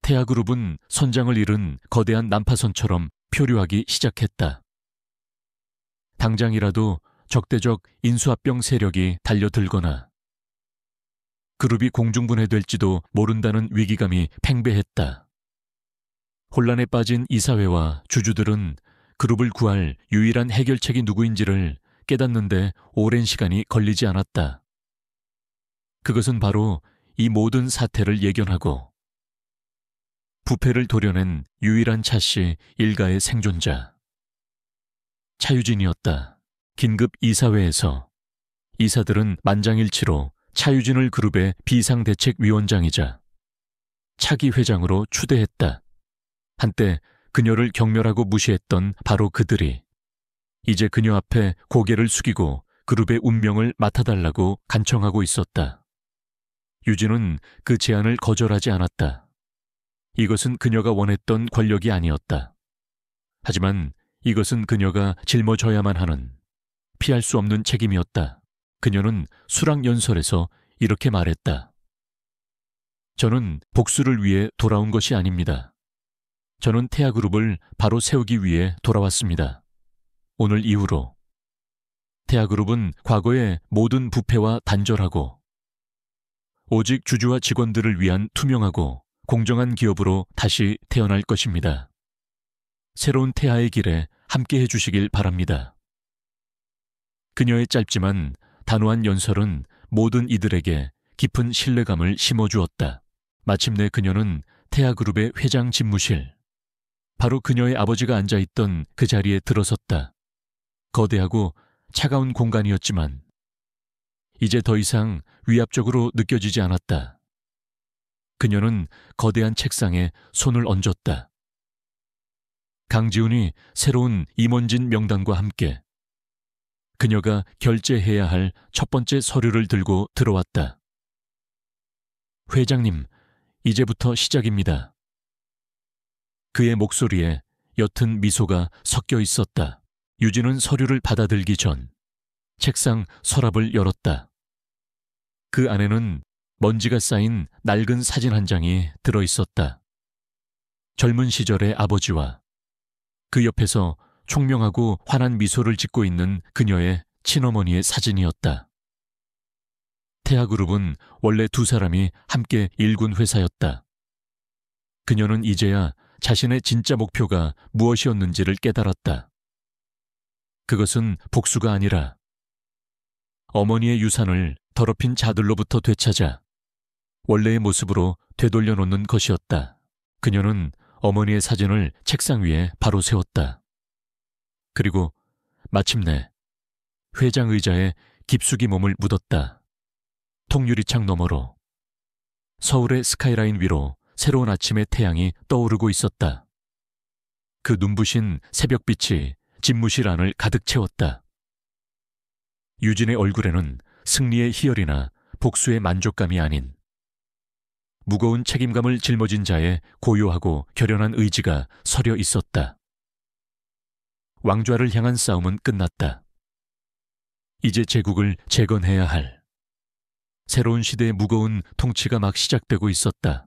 태아그룹은 선장을 잃은 거대한 난파선처럼 표류하기 시작했다. 당장이라도 적대적 인수합병 세력이 달려들거나 그룹이 공중분해될지도 모른다는 위기감이 팽배했다. 혼란에 빠진 이사회와 주주들은 그룹을 구할 유일한 해결책이 누구인지를 깨닫는데 오랜 시간이 걸리지 않았다. 그것은 바로 이 모든 사태를 예견하고 부패를 도려낸 유일한 차씨 일가의 생존자 차유진이었다. 긴급 이사회에서 이사들은 만장일치로 차유진을 그룹의 비상대책위원장이자 차기 회장으로 추대했다. 한때 그녀를 경멸하고 무시했던 바로 그들이 이제 그녀 앞에 고개를 숙이고 그룹의 운명을 맡아달라고 간청하고 있었다. 유진은 그 제안을 거절하지 않았다. 이것은 그녀가 원했던 권력이 아니었다. 하지만 이것은 그녀가 짊어져야만 하는 피할 수 없는 책임이었다. 그녀는 수락연설에서 이렇게 말했다. 저는 복수를 위해 돌아온 것이 아닙니다. 저는 태아그룹을 바로 세우기 위해 돌아왔습니다. 오늘 이후로 태아그룹은 과거의 모든 부패와 단절하고 오직 주주와 직원들을 위한 투명하고 공정한 기업으로 다시 태어날 것입니다. 새로운 태아의 길에 함께 해주시길 바랍니다. 그녀의 짧지만 단호한 연설은 모든 이들에게 깊은 신뢰감을 심어주었다. 마침내 그녀는 태아그룹의 회장 집무실, 바로 그녀의 아버지가 앉아있던 그 자리에 들어섰다. 거대하고 차가운 공간이었지만 이제 더 이상 위압적으로 느껴지지 않았다. 그녀는 거대한 책상에 손을 얹었다. 강지훈이 새로운 임원진 명단과 함께 그녀가 결제해야 할 첫 번째 서류를 들고 들어왔다. 회장님, 이제부터 시작입니다. 그의 목소리에 옅은 미소가 섞여 있었다. 유진은 서류를 받아들기 전 책상 서랍을 열었다. 그 안에는 먼지가 쌓인 낡은 사진 한 장이 들어 있었다. 젊은 시절의 아버지와 그 옆에서 총명하고 환한 미소를 짓고 있는 그녀의 친어머니의 사진이었다. 태아그룹은 원래 두 사람이 함께 일군 회사였다. 그녀는 이제야 자신의 진짜 목표가 무엇이었는지를 깨달았다. 그것은 복수가 아니라 어머니의 유산을 더럽힌 자들로부터 되찾아 원래의 모습으로 되돌려 놓는 것이었다. 그녀는 어머니의 사진을 책상 위에 바로 세웠다. 그리고 마침내 회장 의자에 깊숙이 몸을 묻었다. 통유리창 너머로 서울의 스카이라인 위로 새로운 아침의 태양이 떠오르고 있었다. 그 눈부신 새벽빛이 집무실 안을 가득 채웠다. 유진의 얼굴에는 승리의 희열이나 복수의 만족감이 아닌 무거운 책임감을 짊어진 자의 고요하고 결연한 의지가 서려 있었다. 왕좌를 향한 싸움은 끝났다. 이제 제국을 재건해야 할 새로운 시대의 무거운 통치가 막 시작되고 있었다.